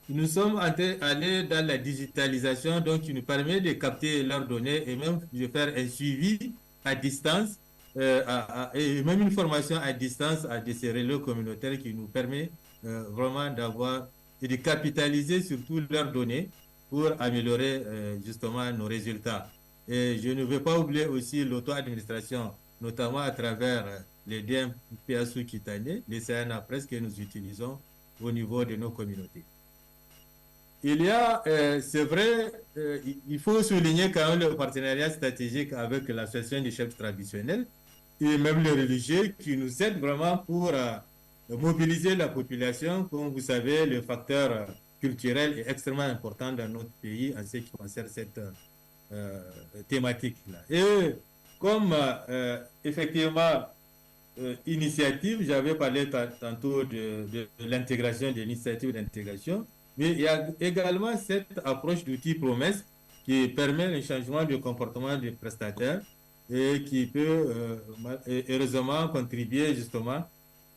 Nous sommes allés dans la digitalisation, donc qui nous permet de capter leurs données et même de faire un suivi à distance et même une formation à distance de ces relais communautaires qui nous permet vraiment d'avoir et de capitaliser surtout leurs données pour améliorer justement nos résultats. Et je ne veux pas oublier aussi l'auto-administration, notamment à travers les DMPA sous-cutanés, les CNA Presse que nous utilisons au niveau de nos communautés. il y a, c'est vrai, il faut souligner quand même le partenariat stratégique avec l'association des chefs traditionnels et même les religieux qui nous aident vraiment pour mobiliser la population. Comme vous savez, le facteur culturel est extrêmement important dans notre pays en ce qui concerne cette thématique-là. Et comme effectivement, initiative, j'avais parlé tantôt de l'intégration, de l'initiative d'intégration, mais il y a également cette approche d'outil promesse qui permet le changement de comportement des prestataires et qui peut heureusement contribuer justement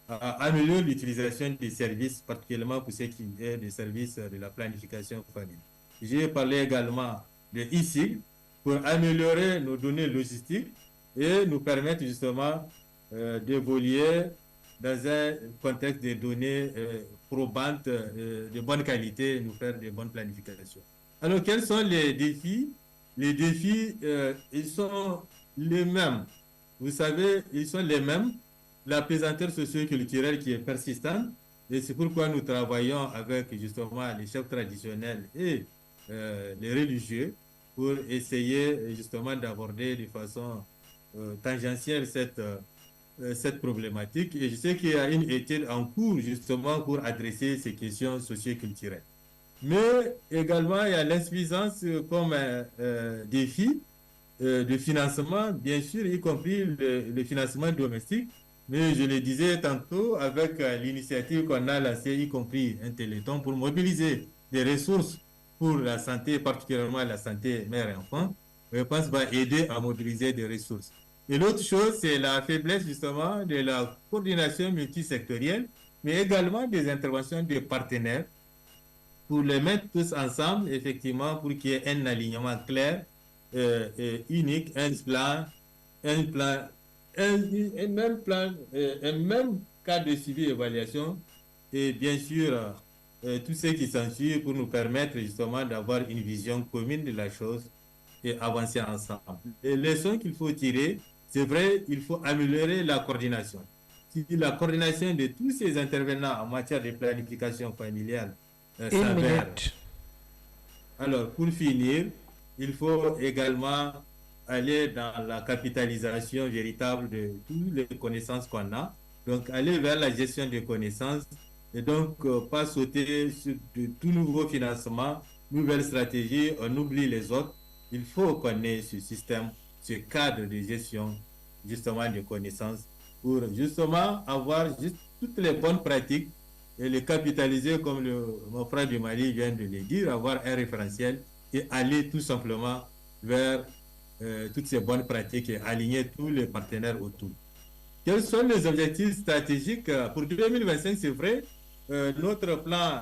à améliorer l'utilisation des services, particulièrement pour ce qui est des services de la planification familiale. J'ai parlé également de ICIG pour améliorer nos données logistiques et nous permettre justement d'évoluer dans un contexte de données probantes, de bonne qualité, nous faire de bonnes planifications. Alors, quels sont les défis? Les défis, ils sont les mêmes. Vous savez, ils sont les mêmes. La pesanteur socio-culturelle qui est persistante, et c'est pourquoi nous travaillons avec justement les chefs traditionnels et les religieux pour essayer justement d'aborder de façon tangentielle cette problématique. Et je sais qu'il y a une étude en cours justement pour adresser ces questions socio-culturelles. Mais également, il y a l'insuffisance comme défi de financement, bien sûr, y compris le financement domestique. Mais je le disais tantôt, avec l'initiative qu'on a lancée, y compris un téléthon, pour mobiliser des ressources pour la santé, particulièrement la santé mère et enfant, je pense va aider à mobiliser des ressources. Et l'autre chose, c'est la faiblesse justement de la coordination multisectorielle, mais également des interventions des partenaires pour les mettre tous ensemble, effectivement, pour qu'il y ait un alignement clair, unique, un même cadre de suivi et évaluation, et bien sûr, tout ce qui s'ensuit pour nous permettre justement d'avoir une vision commune de la chose et avancer ensemble. Les leçons qu'il faut tirer, c'est vrai, il faut améliorer la coordination. Si la coordination de tous ces intervenants en matière de planification familiale s'avère. Alors, pour finir, il faut également aller dans la capitalisation véritable de toutes les connaissances qu'on a. Donc, aller vers la gestion des connaissances et donc pas sauter sur de tout nouveau financement, nouvelles stratégies, on oublie les autres. Il faut qu'on ait ce système, ce cadre de gestion justement de connaissances pour justement avoir juste toutes les bonnes pratiques et les capitaliser comme mon frère du Mali vient de le dire, avoir un référentiel et aller tout simplement vers toutes ces bonnes pratiques et aligner tous les partenaires autour. Quels sont les objectifs stratégiques pour 2025? C'est vrai, notre plan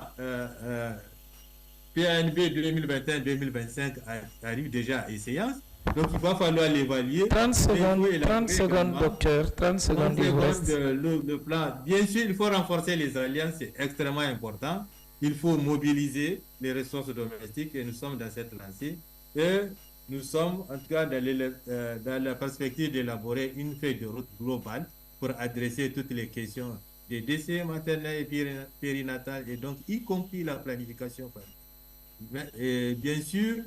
PNB 2021-2025 arrive déjà à échéance. Donc, il va falloir l'évaluer. 30 secondes, docteur. 30 secondes, le plan. Bien sûr, il faut renforcer les alliances, c'est extrêmement important. Il faut mobiliser les ressources domestiques et nous sommes dans cette lancée. Et nous sommes, en tout cas, dans la perspective d'élaborer une feuille de route globale pour adresser toutes les questions des décès maternels et périnatales et donc y compris la planification familiale. Et bien sûr,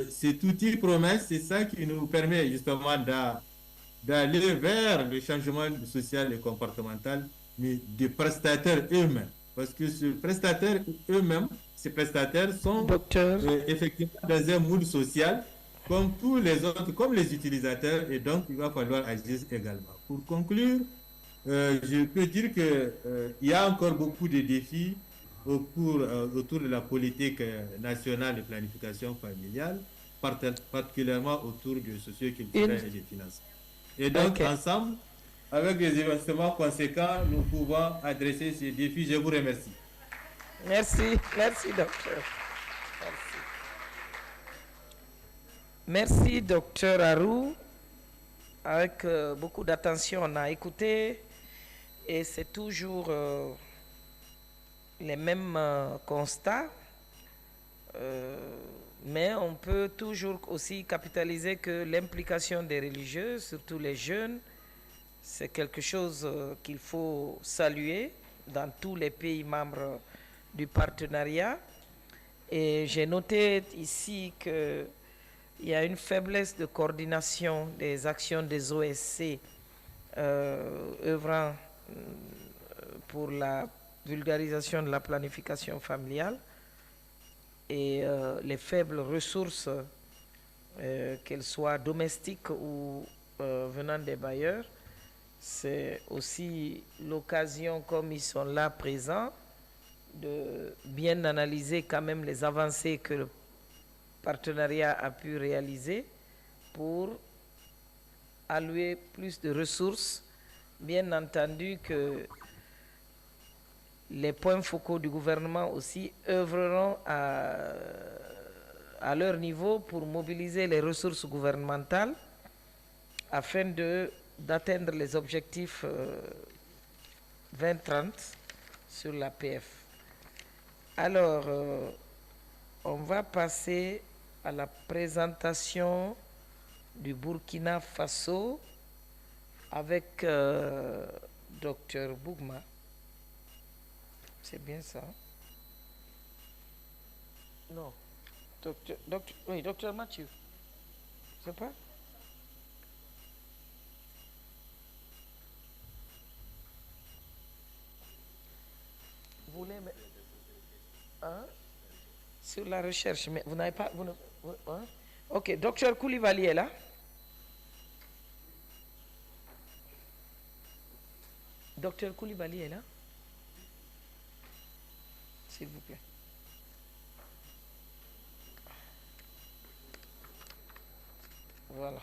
cet outil promesse, c'est ça qui nous permet justement d'aller vers le changement social et comportemental, mais des prestataires eux-mêmes. Parce que ces prestataires eux-mêmes, ces prestataires sont effectivement dans un moule social comme tous les autres, comme les utilisateurs, et donc il va falloir agir également. Pour conclure, je peux dire qu'il y a encore beaucoup de défis autour de la politique nationale de planification familiale, particulièrement autour du socio-culturel et des finances. Et donc, ensemble, avec des investissements conséquents, nous pouvons adresser ces défis. Je vous remercie. Merci, docteur. Merci, docteur Arou. Avec beaucoup d'attention, on a écouté et c'est toujours les mêmes constats, mais on peut toujours aussi capitaliser que l'implication des religieux, surtout les jeunes, c'est quelque chose qu'il faut saluer dans tous les pays membres du partenariat. Et j'ai noté ici qu'il y a une faiblesse de coordination des actions des OSC œuvrant pour la vulgarisation de la planification familiale et les faibles ressources, qu'elles soient domestiques ou venant des bailleurs. C'est aussi l'occasion, comme ils sont là présents, de bien analyser quand même les avancées que le partenariat a pu réaliser pour allouer plus de ressources. Bien entendu que les points focaux du gouvernement aussi œuvreront à leur niveau pour mobiliser les ressources gouvernementales afin d'atteindre les objectifs 2030 sur l'APF. Alors, on va passer à la présentation du Burkina Faso avec Dr Bougma. C'est bien ça? Non. Oui, docteur Mathieu. C'est pas? Vous voulez... Hein? Sur la recherche, mais vous n'avez pas... Hein? Ok, docteur Koulibaly est là. Docteur Koulibaly est là. S'il vous plaît. Voilà.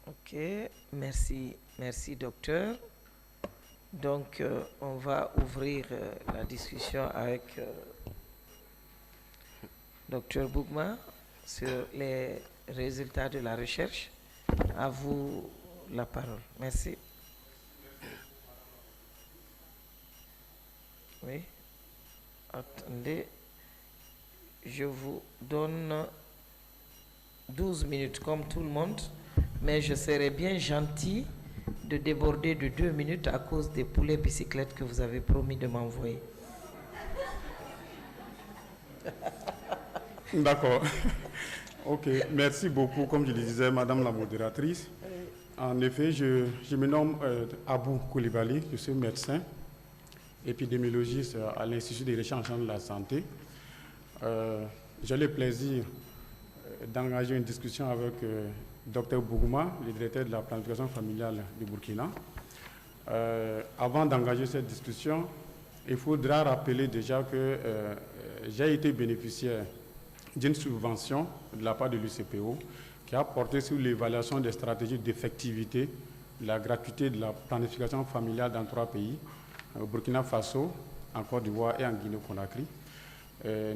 Ok, merci docteur. Donc, on va ouvrir la discussion avec docteur Bougma sur les résultats de la recherche. À vous la parole. Merci. Oui. Attendez. Je vous donne 12 minutes comme tout le monde, mais je serai bien gentil de déborder de 2 minutes à cause des poulets bicyclettes que vous avez promis de m'envoyer. D'accord. Ok, merci beaucoup. Comme je le disais, Madame la modératrice, en effet, je me nomme Abou Koulibaly, je suis médecin, épidémiologiste à l'Institut de recherche de la santé. J'ai le plaisir d'engager une discussion avec Dr Bougma, le directeur de la planification familiale du Burkina. Avant d'engager cette discussion, il faudra rappeler déjà que j'ai été bénéficiaire d'une subvention de la part de l'UCPO qui a porté sur l'évaluation des stratégies d'effectivité, la gratuité de la planification familiale dans 3 pays, au Burkina Faso, en Côte d'Ivoire et en Guinée-Conakry.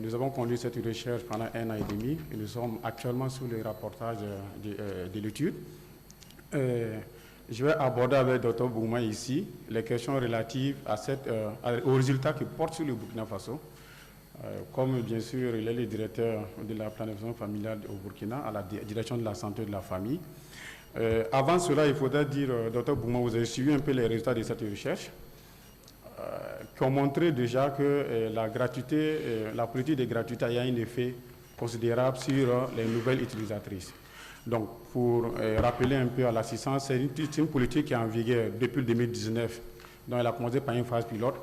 Nous avons conduit cette recherche pendant 1 an et demi et nous sommes actuellement sur le rapportage de l'étude. Je vais aborder avec Dr Bougma ici les questions relatives aux résultats qui portent sur le Burkina Faso. Comme bien sûr il est le directeur de la planification familiale au Burkina, à la direction de la santé et de la famille. Avant cela, il faudrait dire, Dr Bougma, vous avez suivi un peu les résultats de cette recherche qui ont montré déjà que la gratuité, la politique de gratuité a un effet considérable sur les nouvelles utilisatrices. Donc, pour rappeler un peu à l'assistance, c'est une politique qui est en vigueur depuis 2019. Donc, elle a commencé par une phase pilote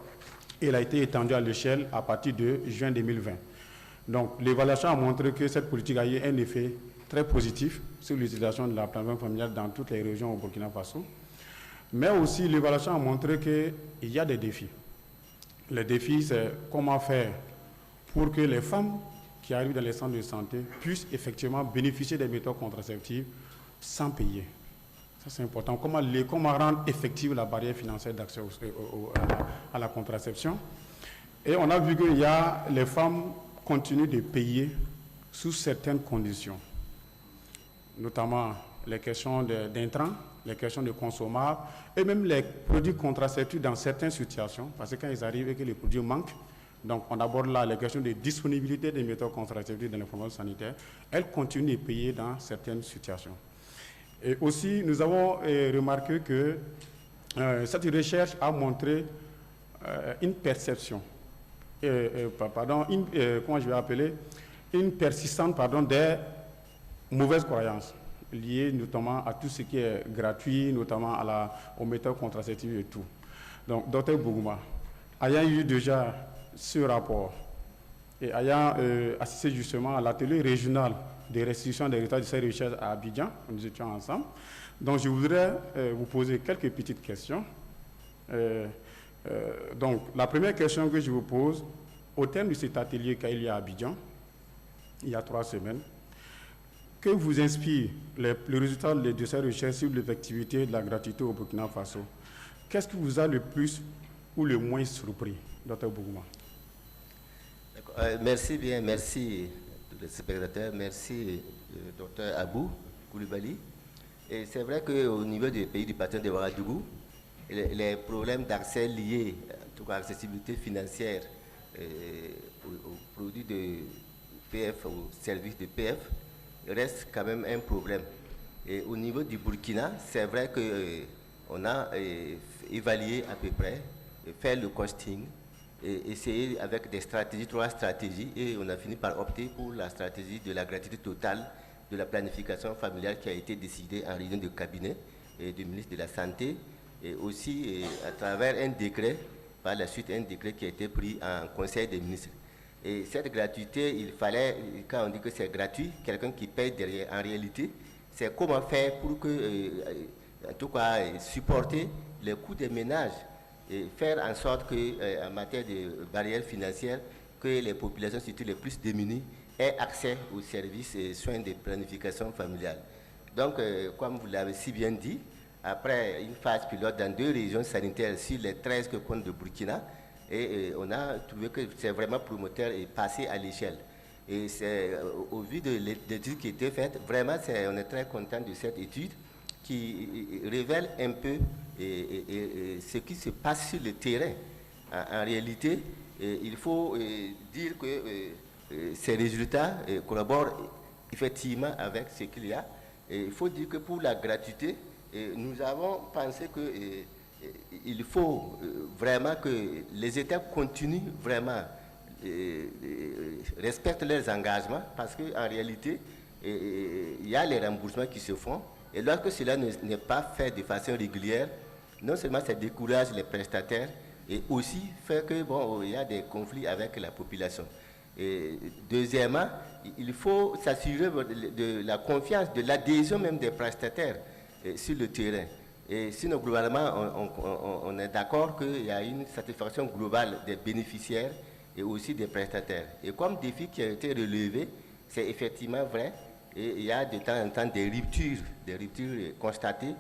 et elle a été étendue à l'échelle à partir de juin 2020. Donc, l'évaluation a montré que cette politique a eu un effet très positif sur l'utilisation de la planification familiale dans toutes les régions au Burkina Faso. Mais aussi, l'évaluation a montré qu'il y a des défis. Le défi, c'est comment faire pour que les femmes qui arrivent dans les centres de santé puissent effectivement bénéficier des méthodes contraceptives sans payer. Ça, c'est important. Comment rendre effective la barrière financière d'accès à la contraception. Et on a vu que les femmes continuent de payer sous certaines conditions, notamment les questions d'intrants, les questions de consommables et même les produits contraceptifs dans certaines situations, parce que quand ils arrivent et que les produits manquent, donc on aborde là les questions de disponibilité des méthodes contraceptives dans l'information sanitaire, elles continuent de payer dans certaines situations. Et aussi, nous avons remarqué que cette recherche a montré une perception, comment je vais appeler, une persistance des mauvaises croyances liées notamment à tout ce qui est gratuit, notamment aux méthodes contraceptives et tout. Donc, Dr Bougouma, ayant eu déjà ce rapport et ayant assisté justement à l'atelier régional des restitutions des résultats de ces recherches à Abidjan, nous étions ensemble, donc je voudrais vous poser quelques petites questions. Donc, la première question que je vous pose, au terme de cet atelier qu'il y a à Abidjan, il y a 3 semaines, que vous inspire le résultat de ces recherches sur l'effectivité de la gratuité au Burkina Faso? Qu'est-ce qui vous a le plus ou le moins surpris, Dr Bougouma? Merci bien, merci le spectateur, merci Dr Abou Koulibaly. Et c'est vrai qu'au niveau des pays du bassin de Ouagadougou, les problèmes d'accès liés, en tout cas à l'accessibilité financière aux produits de PF, aux services de PF, reste quand même un problème. Et au niveau du Burkina, c'est vrai qu'on a évalué à peu près, fait le costing, et essayé avec des stratégies, 3 stratégies, et on a fini par opter pour la stratégie de la gratuité totale de la planification familiale qui a été décidée en réunion de cabinet du ministre de la Santé, et aussi à travers un décret, par la suite un décret qui a été pris en Conseil des ministres. Et cette gratuité, il fallait, quand on dit que c'est gratuit, quelqu'un qui paye derrière, en réalité, c'est comment faire pour que, en tout cas, supporter les coûts des ménages et faire en sorte que, en matière de barrières financières, que les populations, surtout les plus démunies, aient accès aux services et soins de planification familiale. Donc, comme vous l'avez si bien dit, après une phase pilote dans 2 régions sanitaires sur les 13 que compte de Burkina, et on a trouvé que c'est vraiment promoteur et passé à l'échelle. Et c'est au vu de l'étude qui a été faite, vraiment on est très content de cette étude qui révèle un peu ce qui se passe sur le terrain. En réalité, il faut dire que ces résultats collaborent effectivement avec ce qu'il y a. Et il faut dire que pour la gratuité, nous avons pensé que il faut vraiment que les États continuent vraiment, respectent leurs engagements, parce qu'en réalité, il y a les remboursements qui se font, et lorsque cela n'est pas fait de façon régulière, non seulement ça décourage les prestataires, et aussi fait que, bon, il y a des conflits avec la population. Et deuxièmement, il faut s'assurer de la confiance, de l'adhésion même des prestataires sur le terrain. Et sinon, globalement, on est d'accord qu'il y a une satisfaction globale des bénéficiaires et aussi des prestataires. Et comme défi qui a été relevé, c'est effectivement vrai, et il y a de temps en temps des ruptures constatées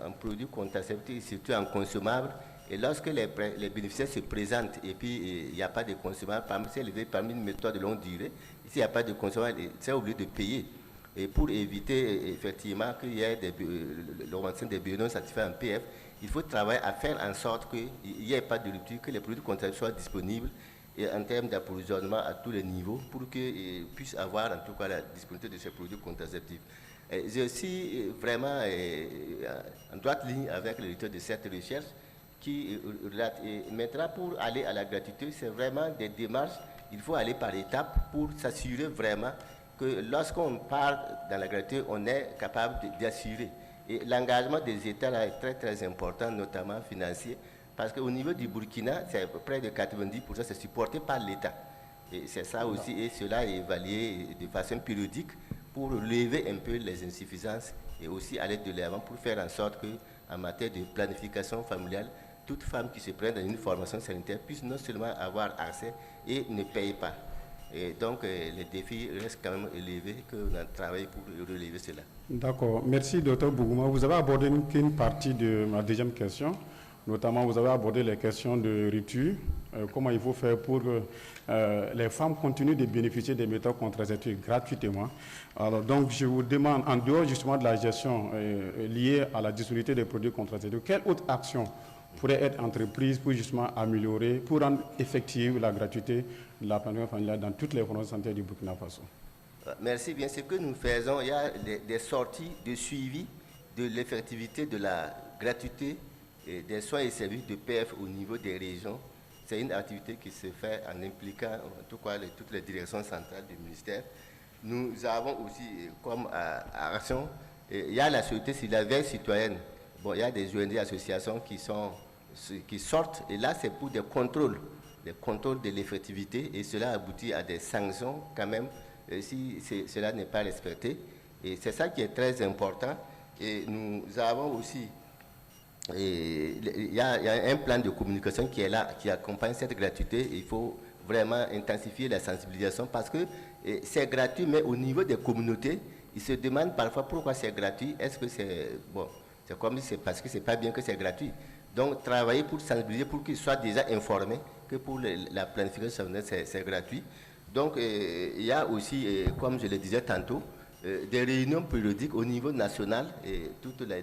en produits contraceptifs, surtout en consommables. Et lorsque les bénéficiaires se présentent et puis il n'y a pas de consommables, parmi une méthode de longue durée, ici il n'y a pas de consommables, c'est obligé de payer. Et pour éviter effectivement qu'il y ait l'augmentation des biens non satisfaits en PF, il faut travailler à faire en sorte qu'il n'y ait pas de rupture, que les produits contraceptifs soient disponibles et en termes d'approvisionnement à tous les niveaux pour qu'ils puissent avoir en tout cas la disponibilité de ces produits contraceptifs. Je suis vraiment en droite ligne avec le résultat de cette recherche qui maintenant pour aller à la gratuité, c'est vraiment des démarches, il faut aller par étapes pour s'assurer vraiment que lorsqu'on part dans la gratuité, on est capable d'assurer. Et l'engagement des États là est très très important, notamment financier, parce qu'au niveau du Burkina, c'est près de 90%, c'est supporté par l'État. Et c'est ça aussi, et cela est évalué de façon périodique pour lever un peu les insuffisances et aussi aller de l'avant pour faire en sorte qu'en matière de planification familiale, toute femme qui se prenne dans une formation sanitaire puisse non seulement avoir accès et ne paye pas. Et donc, les défis restent quand même élevés, qu'on a travaillé pour relever cela. D'accord. Merci, Dr Bougouma. Vous avez abordé qu'une partie de ma deuxième question. Notamment, vous avez abordé les questions de rupture. Comment il faut faire pour que les femmes continuent de bénéficier des méthodes contraceptives gratuitement. Alors, donc, je vous demande, en dehors justement de la gestion liée à la disponibilité des produits contraceptifs, quelle autre action pourrait être entreprise pour justement améliorer, pour rendre effective la gratuité de la planification familiale dans toutes les formations sanitaires du Burkina Faso? Merci bien. Ce que nous faisons, il y a des sorties de suivi de l'effectivité de la gratuité des soins et services de PF au niveau des régions, c'est une activité qui se fait en impliquant en tout cas toutes les directions centrales du ministère. Nous avons aussi comme action, il y a la société civile, la veille citoyenne. Bon, il y a des ONG associations qui sortent, et là c'est pour des contrôles de l'effectivité, et cela aboutit à des sanctions quand même si cela n'est pas respecté. Et c'est ça qui est très important. Et nous avons aussi, il y a un plan de communication qui est là, qui accompagne cette gratuité. Il faut vraiment intensifier la sensibilisation parce que c'est gratuit, mais au niveau des communautés, ils se demandent parfois pourquoi c'est gratuit. Est-ce que c'est bon? C'est comme si c'est parce que c'est pas bien que c'est gratuit. Donc travailler pour sensibiliser, pour qu'ils soient déjà informés que pour la planification c'est gratuit. Donc il y a aussi, comme je le disais tantôt, des réunions périodiques au niveau national, et tous les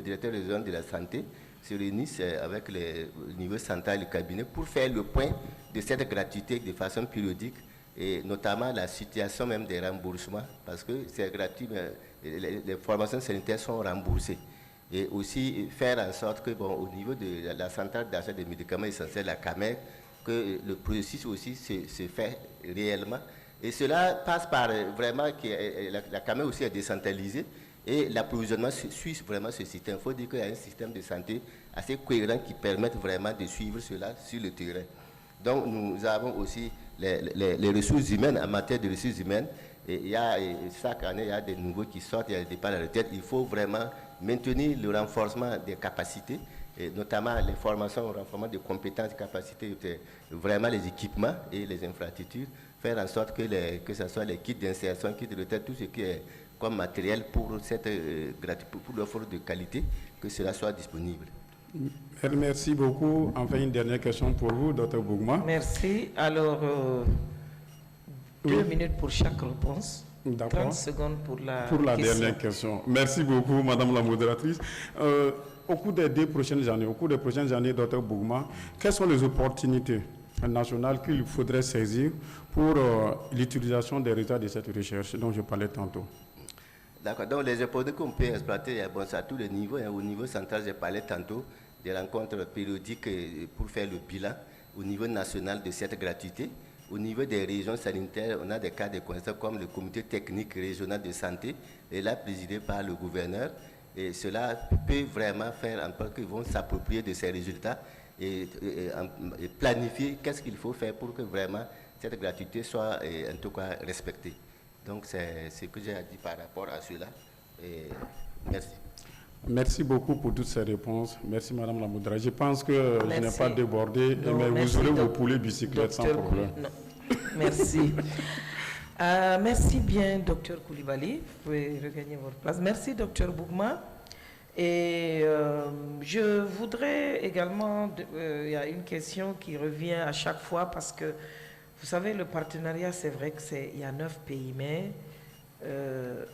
directeurs régionaux de la santé se réunissent avec le niveau central du cabinet pour faire le point de cette gratuité de façon périodique, et notamment la situation même des remboursements, parce que c'est gratuit, mais les formations sanitaires sont remboursées. Et aussi faire en sorte que, bon, au niveau de la centrale d'achat des médicaments essentiels, la CAMEC, que le processus aussi se fait réellement. Et cela passe par vraiment que la CAMEC aussi est décentralisée, et l'approvisionnement suit vraiment ce système. Il faut dire qu'il y a un système de santé assez cohérent qui permet vraiment de suivre cela sur le terrain. Donc nous avons aussi les ressources humaines, en matière de ressources humaines. Et chaque année, il y a des nouveaux qui sortent, il y a des départs à la retraite. Il faut vraiment maintenir le renforcement des capacités, et notamment les formations, le renforcement des compétences, capacités, vraiment les équipements et les infrastructures, faire en sorte que ce soit les kits d'insertion, kits de retraite, tout ce qui est comme matériel pour pour l'offre de qualité, que cela soit disponible. Merci beaucoup. Enfin, une dernière question pour vous, Dr Bougma. Merci. Alors, 2 minutes pour chaque réponse. 30 secondes pour la question. Dernière question. Merci beaucoup, Madame la modératrice. Au cours des prochaines années, Dr Bougma, quelles sont les opportunités nationales qu'il faudrait saisir pour l'utilisation des résultats de cette recherche dont je parlais tantôt? D'accord. Donc, les opportunités qu'on peut exploiter, bon, à tous les niveaux. Au niveau central, j'ai parlé tantôt des rencontres périodiques pour faire le bilan au niveau national de cette gratuité. Au niveau des régions sanitaires, on a des cas de connaissance comme le comité technique régional de santé, et là présidé par le gouverneur. Et cela peut vraiment faire en sorte qu'ils vont s'approprier de ces résultats et planifier qu'est-ce qu'il faut faire pour que vraiment cette gratuité soit en tout cas respectée. Donc c'est ce que j'ai à dire par rapport à cela. Et merci. Merci beaucoup pour toutes ces réponses. Merci Madame la modératrice. Je pense que je n'ai pas débordé, mais vous aurez vos poulets bicyclettes sans problème. Merci. Merci bien, Dr Koulibaly. Vous pouvez regagner votre place. Merci, Dr Bougma. Et je voudrais également, il y a une question qui revient à chaque fois parce que, vous savez, le partenariat, c'est vrai qu'il y a 9 pays, mais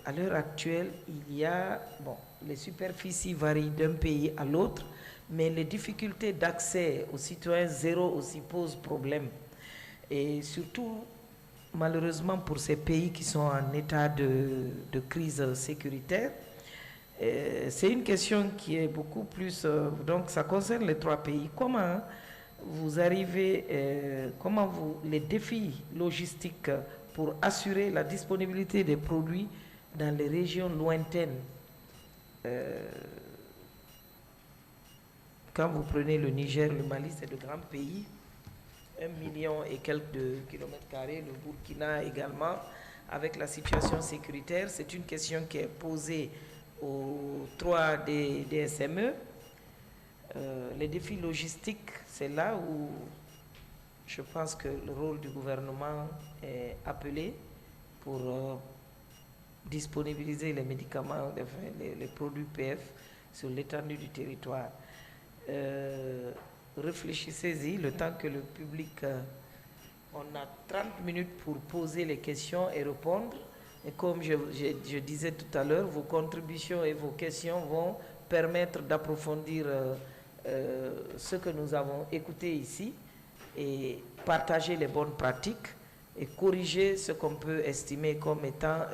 à l'heure actuelle, il y a, bon, les superficies varient d'un pays à l'autre, mais les difficultés d'accès aux citoyens zéro aussi posent problème. Et surtout, malheureusement, pour ces pays qui sont en état de crise sécuritaire, c'est une question qui est beaucoup plus... donc, ça concerne les 3 pays. Comment vous arrivez, les défis logistiques pour assurer la disponibilité des produits dans les régions lointaines? Quand vous prenez le Niger, le Mali, c'est de grands pays, 1 million et quelques de kilomètres carrés, le Burkina également, avec la situation sécuritaire, c'est une question qui est posée aux 3 DSME. Les défis logistiques, c'est là où je pense que le rôle du gouvernement est appelé pour disponibiliser les médicaments, les produits PF sur l'étendue du territoire. Réfléchissez-y, le temps que le public... on a 30 minutes pour poser les questions et répondre. Et comme je disais tout à l'heure, vos contributions et vos questions vont permettre d'approfondir ce que nous avons écouté ici et partager les bonnes pratiques et corriger ce qu'on peut estimer comme étant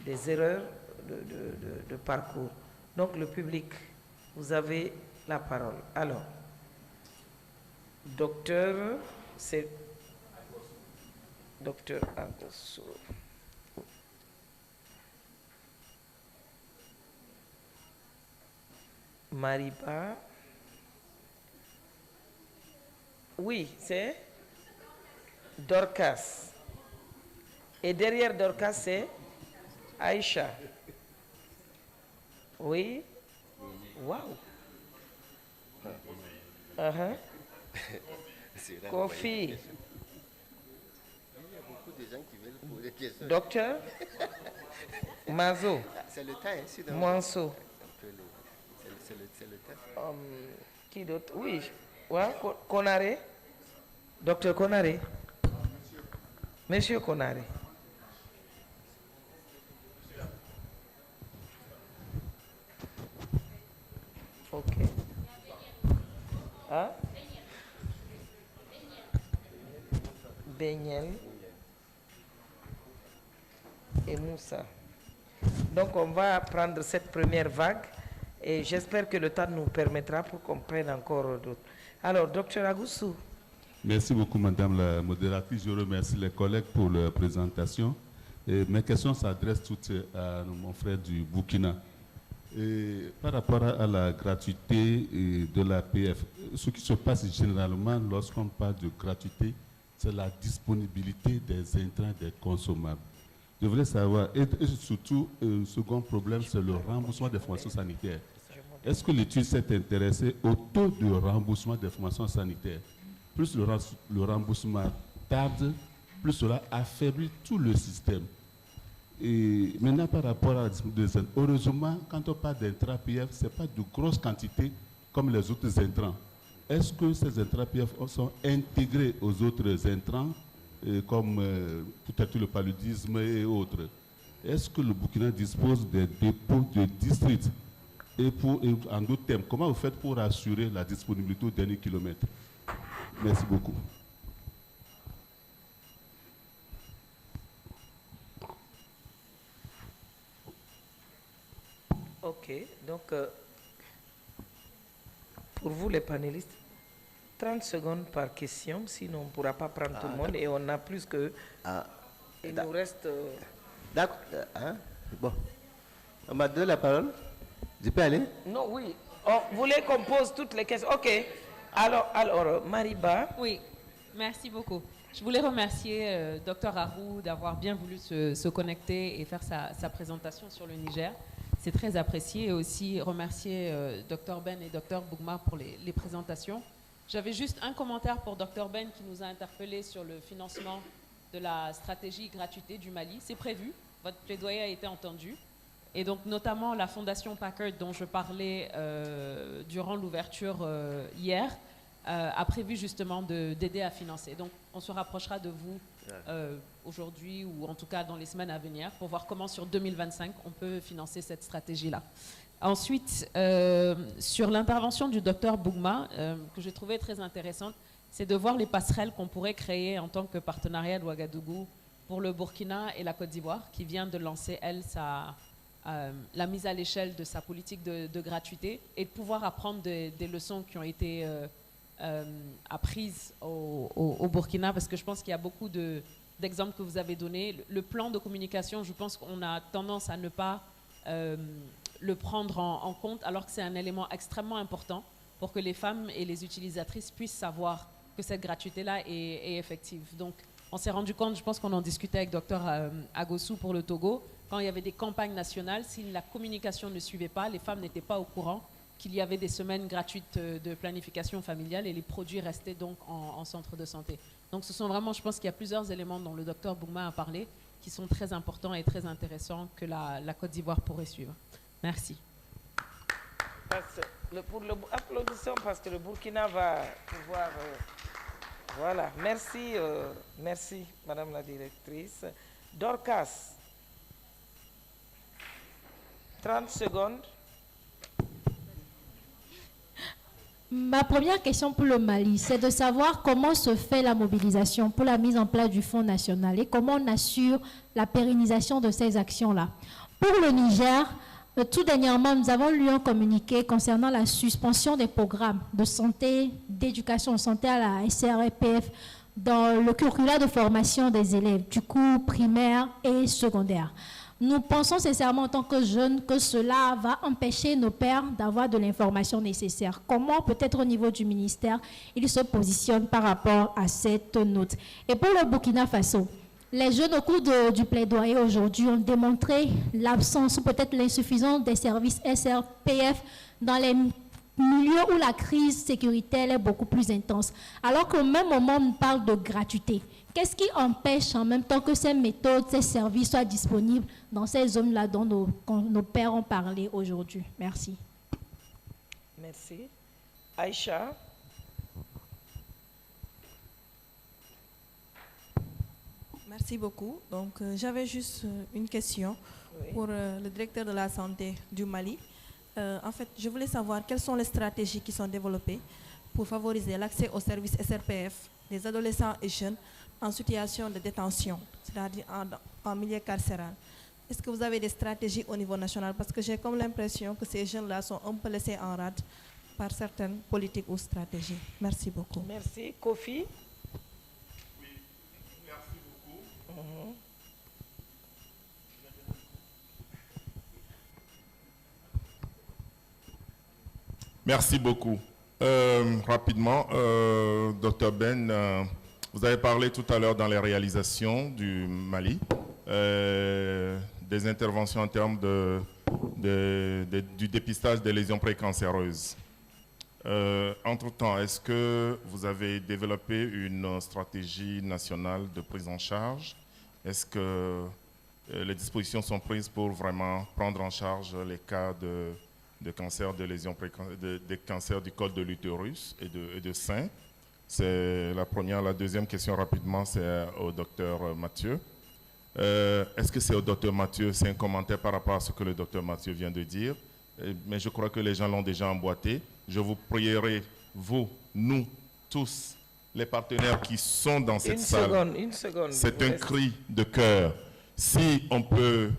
des erreurs de parcours. Donc le public, Vous avez la parole. Alors, docteur, c'est docteur Agosso. Mariba. Oui, c'est Dorcas. Et derrière Dorcas, c'est Aïcha. Oui. Waouh. Kofi. Il y a beaucoup de gens qui veulent poser des questions. Docteur Mazo. C'est le temps, hein, sinon. Manso. C'est le temps. Qui d'autre? Oui. Ouais, Konare. Docteur Konare. Monsieur Konare. Ok. Hein? Benyel et Moussa. Donc on va prendre cette première vague et j'espère que le temps nous permettra pour qu'on prenne encore d'autres. Alors, docteur Agoussou. Merci beaucoup, Madame la modératrice. Je remercie les collègues pour leur présentation. Et mes questions s'adressent toutes à mon frère du Burkina. Et par rapport à la gratuité de l'APF, ce qui se passe généralement lorsqu'on parle de gratuité, c'est la disponibilité des intrants, des consommables. Je voulais savoir, et surtout, un second problème, c'est le remboursement des formations sanitaires. Est-ce que l'étude s'est intéressée au taux de remboursement des formations sanitaires? Plus le remboursement tarde, plus cela affaiblit tout le système. Et maintenant, par rapport à la disponibilité des intrants, heureusement, quand on parle d'intrants PF, ce n'est pas de grosses quantités comme les autres intrants. Est-ce que ces intrants PF sont intégrés aux autres intrants, comme peut-être le paludisme et autres? Est-ce que le Burkina dispose des dépôts de district? Et en d'autres termes, comment vous faites pour assurer la disponibilité au dernier kilomètre? Merci beaucoup. Ok, donc pour vous les panélistes, 30 secondes par question, sinon on ne pourra pas prendre tout le monde et on a plus que... il nous reste... D'accord. Bon. On m'a donné la parole. Je peux aller? Non, oui. Oh, vous voulez qu'on pose toutes les questions? Ok. Alors, Mariba. Oui, merci beaucoup. Je voulais remercier Dr Arou d'avoir bien voulu se connecter et faire sa présentation sur le Niger. C'est très apprécié. Et aussi remercier Dr Ben et Dr Bougma pour les présentations. J'avais juste un commentaire pour Dr Ben qui nous a interpellés sur le financement de la stratégie gratuité du Mali. C'est prévu. Votre plaidoyer a été entendu. Et donc, notamment, la Fondation Packard, dont je parlais durant l'ouverture hier, a prévu justement d'aider à financer. Donc, on se rapprochera de vous aujourd'hui ou en tout cas dans les semaines à venir pour voir comment, sur 2025, on peut financer cette stratégie-là. Ensuite, sur l'intervention du docteur Bougma, que j'ai trouvé très intéressante, c'est de voir les passerelles qu'on pourrait créer en tant que partenariat de Ouagadougou pour le Burkina et la Côte d'Ivoire, qui vient de lancer, elle, la mise à l'échelle de sa politique de gratuité et de pouvoir apprendre des leçons qui ont été apprises au Burkina, parce que je pense qu'il y a beaucoup d'exemples que vous avez donnés. Le plan de communication, je pense qu'on a tendance à ne pas le prendre en compte, alors que c'est un élément extrêmement important pour que les femmes et les utilisatrices puissent savoir que cette gratuité-là est effective. Donc, on s'est rendu compte, je pense qu'on en discutait avec Dr Agossou pour le Togo, quand il y avait des campagnes nationales, si la communication ne suivait pas, les femmes n'étaient pas au courant qu'il y avait des semaines gratuites de planification familiale et les produits restaient donc en centre de santé. Donc ce sont vraiment, je pense qu'il y a plusieurs éléments dont le docteur Bougma a parlé qui sont très importants et très intéressants que la Côte d'Ivoire pourrait suivre. Merci. Applaudissons parce que le Burkina va pouvoir... voilà, merci, merci Madame la Directrice. Dorcas, 30 secondes. Ma première question pour le Mali, c'est de savoir comment se fait la mobilisation pour la mise en place du Fonds national et comment on assure la pérennisation de ces actions-là. Pour le Niger, Tout dernièrement, nous avons lu un communiqué concernant la suspension des programmes de santé, d'éducation en santé à la SRPF dans le curricula de formation des élèves du cours primaire et secondaire. Nous pensons sincèrement en tant que jeunes que cela va empêcher nos pères d'avoir de l'information nécessaire. Comment peut-être au niveau du ministère, ils se positionnent par rapport à cette note? Et pour le Burkina Faso, les jeunes au cours du plaidoyer aujourd'hui ont démontré l'absence ou peut-être l'insuffisance des services SRPF dans les milieux où la crise sécuritaire est beaucoup plus intense. Alors qu'au même moment, on parle de gratuité. Qu'est-ce qui empêche en même temps que ces méthodes, ces services soient disponibles dans ces zones-là dont nos pères ont parlé aujourd'hui? Merci. Merci. Aïcha. Merci beaucoup. Donc, j'avais juste une question pour le directeur de la santé du Mali. En fait, je voulais savoir quelles sont les stratégies qui sont développées pour favoriser l'accès aux services SRPF des adolescents et jeunes en situation de détention, c'est-à-dire en milieu carcéral. Est-ce que vous avez des stratégies au niveau national? Parce que j'ai comme l'impression que ces jeunes-là sont un peu laissés en rade par certaines politiques ou stratégies. Merci beaucoup. Merci. Kofi? Merci beaucoup. Rapidement, Dr Ben, vous avez parlé tout à l'heure dans les réalisations du Mali, des interventions en termes du dépistage des lésions précancéreuses. Entre-temps, est-ce que vous avez développé une stratégie nationale de prise en charge? Est-ce que les dispositions sont prises pour vraiment prendre en charge les cas de cancer, de lésions des cancers du col de l'utérus et de sein? C'est la première. La deuxième question rapidement, c'est au docteur Mathieu. Est-ce que c'est au docteur Mathieu? C'est un commentaire par rapport à ce que le docteur Mathieu vient de dire, mais je crois que les gens l'ont déjà emboîté. Je vous prierai, vous, nous, tous, les partenaires qui sont dans cette salle. Une seconde. C'est un cri de cœur. Si on peut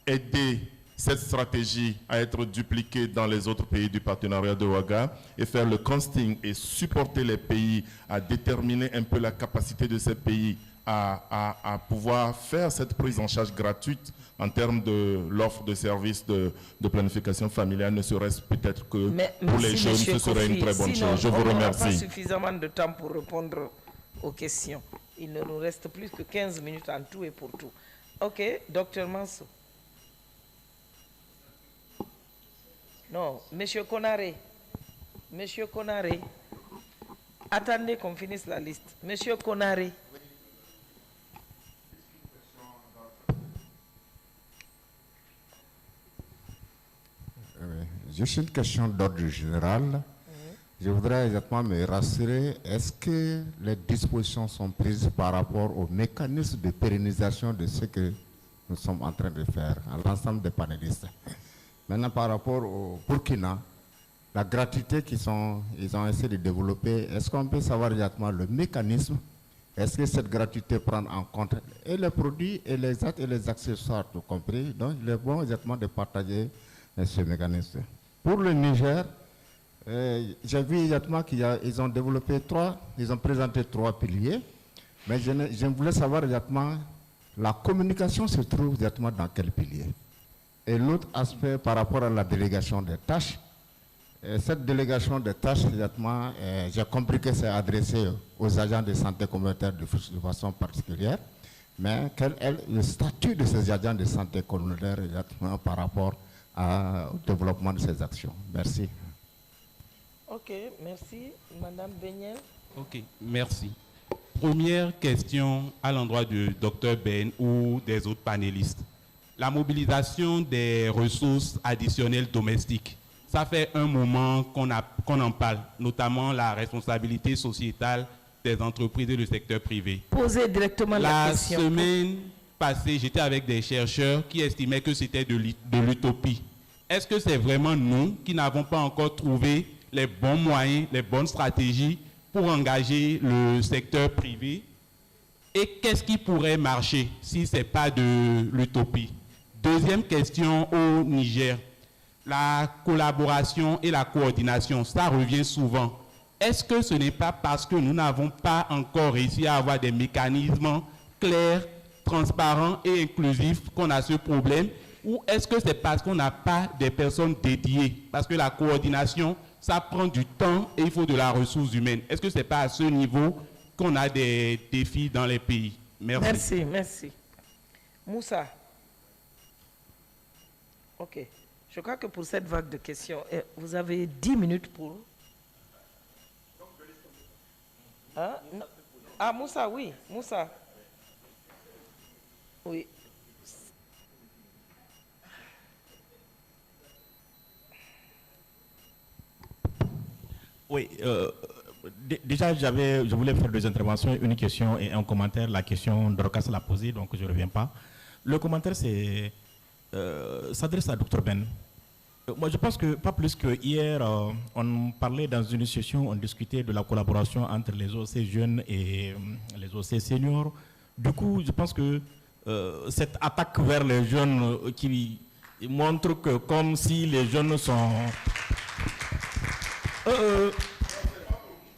aider cette stratégie à être dupliquée dans les autres pays du partenariat de Ouaga et faire le costing et supporter les pays à déterminer un peu la capacité de ces pays à pouvoir faire cette prise en charge gratuite en termes de l'offre de services de planification familiale, ne serait-ce peut-être que pour les jeunes, ce serait une très bonne chose. Je vous remercie. On n'a pas suffisamment de temps pour répondre aux questions. Il ne nous reste plus que 15 minutes en tout et pour tout. Ok, docteur Manso. Non, Monsieur Konaré. Monsieur Konaré. Attendez qu'on finisse la liste. Monsieur Konaré. Juste une question d'ordre général. Je voudrais exactement me rassurer, est-ce que les dispositions sont prises par rapport au mécanisme de pérennisation de ce que nous sommes en train de faire à l'ensemble des panélistes? Maintenant, par rapport au Burkina, la gratuité ils ont essayé de développer, est-ce qu'on peut savoir exactement le mécanisme? Est-ce que cette gratuité prend en compte et les produits et les actes et les accessoires, tout compris? Donc, il est bon exactement de partager ce mécanisme. Pour le Niger, j'ai vu exactement qu'ils ont développé ils ont présenté 3 piliers, mais je voulais savoir exactement la communication se trouve exactement dans quel pilier. Et l'autre aspect par rapport à la délégation des tâches, cette délégation des tâches, exactement, j'ai compris que c'est adressé aux agents de santé communautaire de façon particulière, mais quel est le statut de ces agents de santé communautaire exactement par rapport au développement de ces actions? Merci. Ok, merci. Madame Benyel. Ok, merci. Première question à l'endroit du docteur Ben ou des autres panélistes. La mobilisation des ressources additionnelles domestiques, ça fait un moment qu'on en parle, notamment la responsabilité sociétale des entreprises et du secteur privé. Posez directement la question. La semaine passée, j'étais avec des chercheurs qui estimaient que c'était de l'utopie. Est-ce que c'est vraiment nous qui n'avons pas encore trouvé les bons moyens, les bonnes stratégies pour engager le secteur privé? Et qu'est-ce qui pourrait marcher si ce n'est pas de l'utopie? Deuxième question au Niger. la collaboration et la coordination, ça revient souvent. Est-ce que ce n'est pas parce que nous n'avons pas encore réussi à avoir des mécanismes clairs, transparents et inclusifs qu'on a ce problème? Ou est-ce que c'est parce qu'on n'a pas des personnes dédiées? Parce que la coordination, ça prend du temps et il faut de la ressource humaine. Est-ce que ce n'est pas à ce niveau qu'on a des défis dans les pays? Merci. Merci, merci. Moussa. Ok. Je crois que pour cette vague de questions, vous avez 10 minutes pour... Hein? Ah, Moussa, oui. Moussa. Oui. Oui, déjà, je voulais faire deux interventions, une question et un commentaire. La question, Dorcas l'a posée, donc je ne reviens pas. Le commentaire s'adresse à Dr Ben. Moi, je pense que, pas plus que hier, on parlait dans une session, on discutait de la collaboration entre les OC jeunes et les OC seniors. Du coup, je pense que cette attaque vers les jeunes qui montre que comme si les jeunes sont...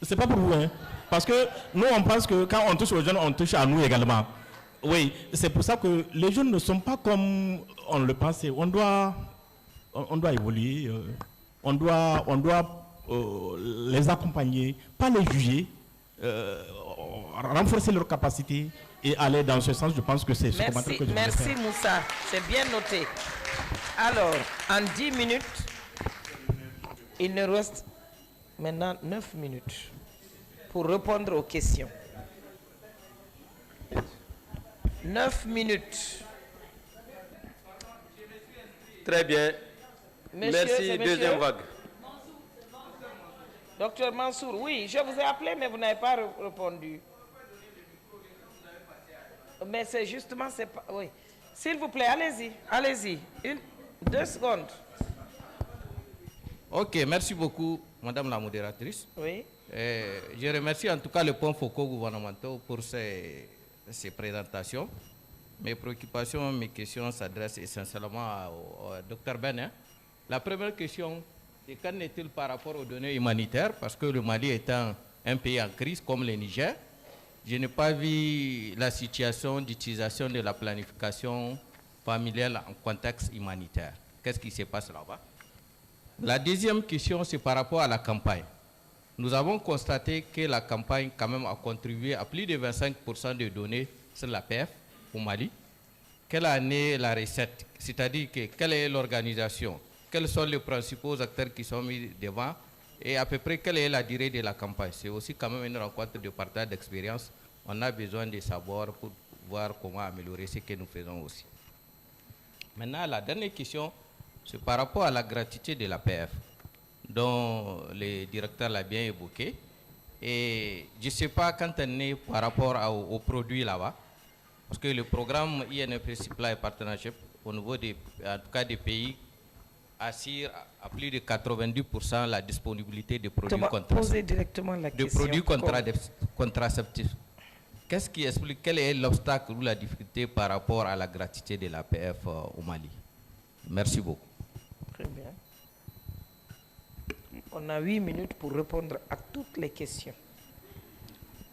c'est pas pour vous, hein. Parce que nous, on pense que quand on touche aux jeunes, on touche à nous également. Oui, c'est pour ça que les jeunes ne sont pas comme on le pensait. On doit évoluer, on doit les accompagner, pas les juger, renforcer leurs capacités et aller dans ce sens. Je pense que c'est ce commentaire que je voulais faire. Merci Moussa, c'est bien noté. Alors, en 10 minutes, il nous reste maintenant 9 minutes pour répondre aux questions. 9 minutes. Très bien. Merci, deuxième vague. Docteur Mansour, oui, je vous ai appelé, mais vous n'avez pas répondu. Mais c'est justement, c'est pas... Oui. S'il vous plaît, allez-y, allez-y. 2 secondes. Ok, merci beaucoup, Madame la modératrice. Oui. Je remercie en tout cas le point Foucault gouvernementaux pour ces présentations. Mes préoccupations, mes questions s'adressent essentiellement au Dr Ben. Hein. La première question, c'est qu'en est-il par rapport aux données humanitaires? Parce que le Mali étant un pays en crise comme le Niger, je n'ai pas vu la situation d'utilisation de la planification familiale en contexte humanitaire. Qu'est-ce qui se passe là-bas? La deuxième question, c'est par rapport à la campagne. Nous avons constaté que la campagne quand même a contribué à plus de 25% de données sur la PF au Mali. Quelle année la recette? C'est-à-dire que quelle est l'organisation? Quels sont les principaux acteurs qui sont mis devant? Et à peu près quelle est la durée de la campagne? C'est aussi quand même une rencontre de partage d'expérience. On a besoin de savoir pour voir comment améliorer ce que nous faisons aussi. Maintenant, la dernière question, c'est par rapport à la gratuité de la PF, dont le directeur l'a bien évoqué. Et je ne sais pas quand on est par rapport aux produits là-bas, parce que le programme INF Supply Partnership, au niveau des, en tout cas des pays, assure à plus de 90% la disponibilité de produits contraceptifs. Qu'est-ce qui explique, quel est l'obstacle ou la difficulté par rapport à la gratuité de la PF au Mali? Merci beaucoup. Très bien. On a 8 minutes pour répondre à toutes les questions.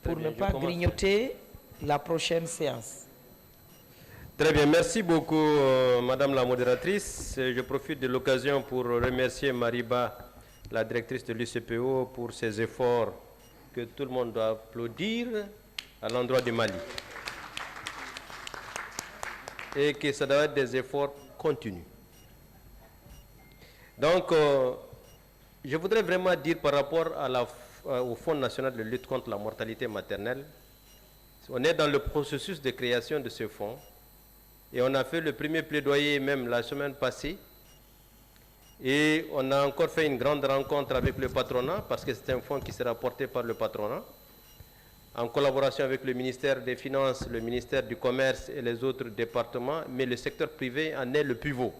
Pour ne pas grignoter la prochaine séance. Très bien, merci beaucoup Madame la modératrice. Je profite de l'occasion pour remercier Mariba, la directrice de l'UCPO, pour ses efforts que tout le monde doit applaudir à l'endroit du Mali. Et que ça doit être des efforts continus. Donc, je voudrais vraiment dire par rapport à au Fonds national de lutte contre la mortalité maternelle, on est dans le processus de création de ce fonds et on a fait le premier plaidoyer même la semaine passée et on a encore fait une grande rencontre avec le patronat parce que c'est un fonds qui sera porté par le patronat en collaboration avec le ministère des Finances, le ministère du Commerce et les autres départements, mais le secteur privé en est le pivot.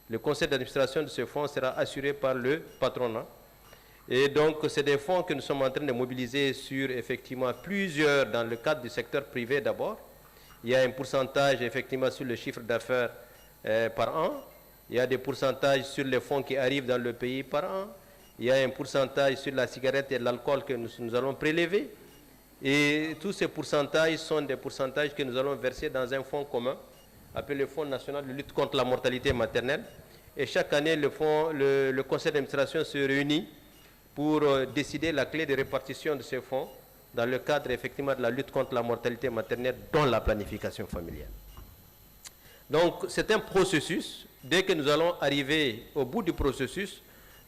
Le conseil d'administration de ce fonds sera assuré par le patronat. Et donc, c'est des fonds que nous sommes en train de mobiliser sur, effectivement, plusieurs, dans le cadre du secteur privé d'abord. Il y a un pourcentage, effectivement, sur le chiffre d'affaires par an. Il y a des pourcentages sur les fonds qui arrivent dans le pays par an. Il y a un pourcentage sur la cigarette et l'alcool que nous allons prélever. Et tous ces pourcentages sont des pourcentages que nous allons verser dans un fonds commun, appelé le Fonds national de lutte contre la mortalité maternelle. Et chaque année, le conseil d'administration se réunit pour décider la clé de répartition de ces fonds dans le cadre effectivement de la lutte contre la mortalité maternelle, dont la planification familiale. Donc c'est un processus. Dès que nous allons arriver au bout du processus,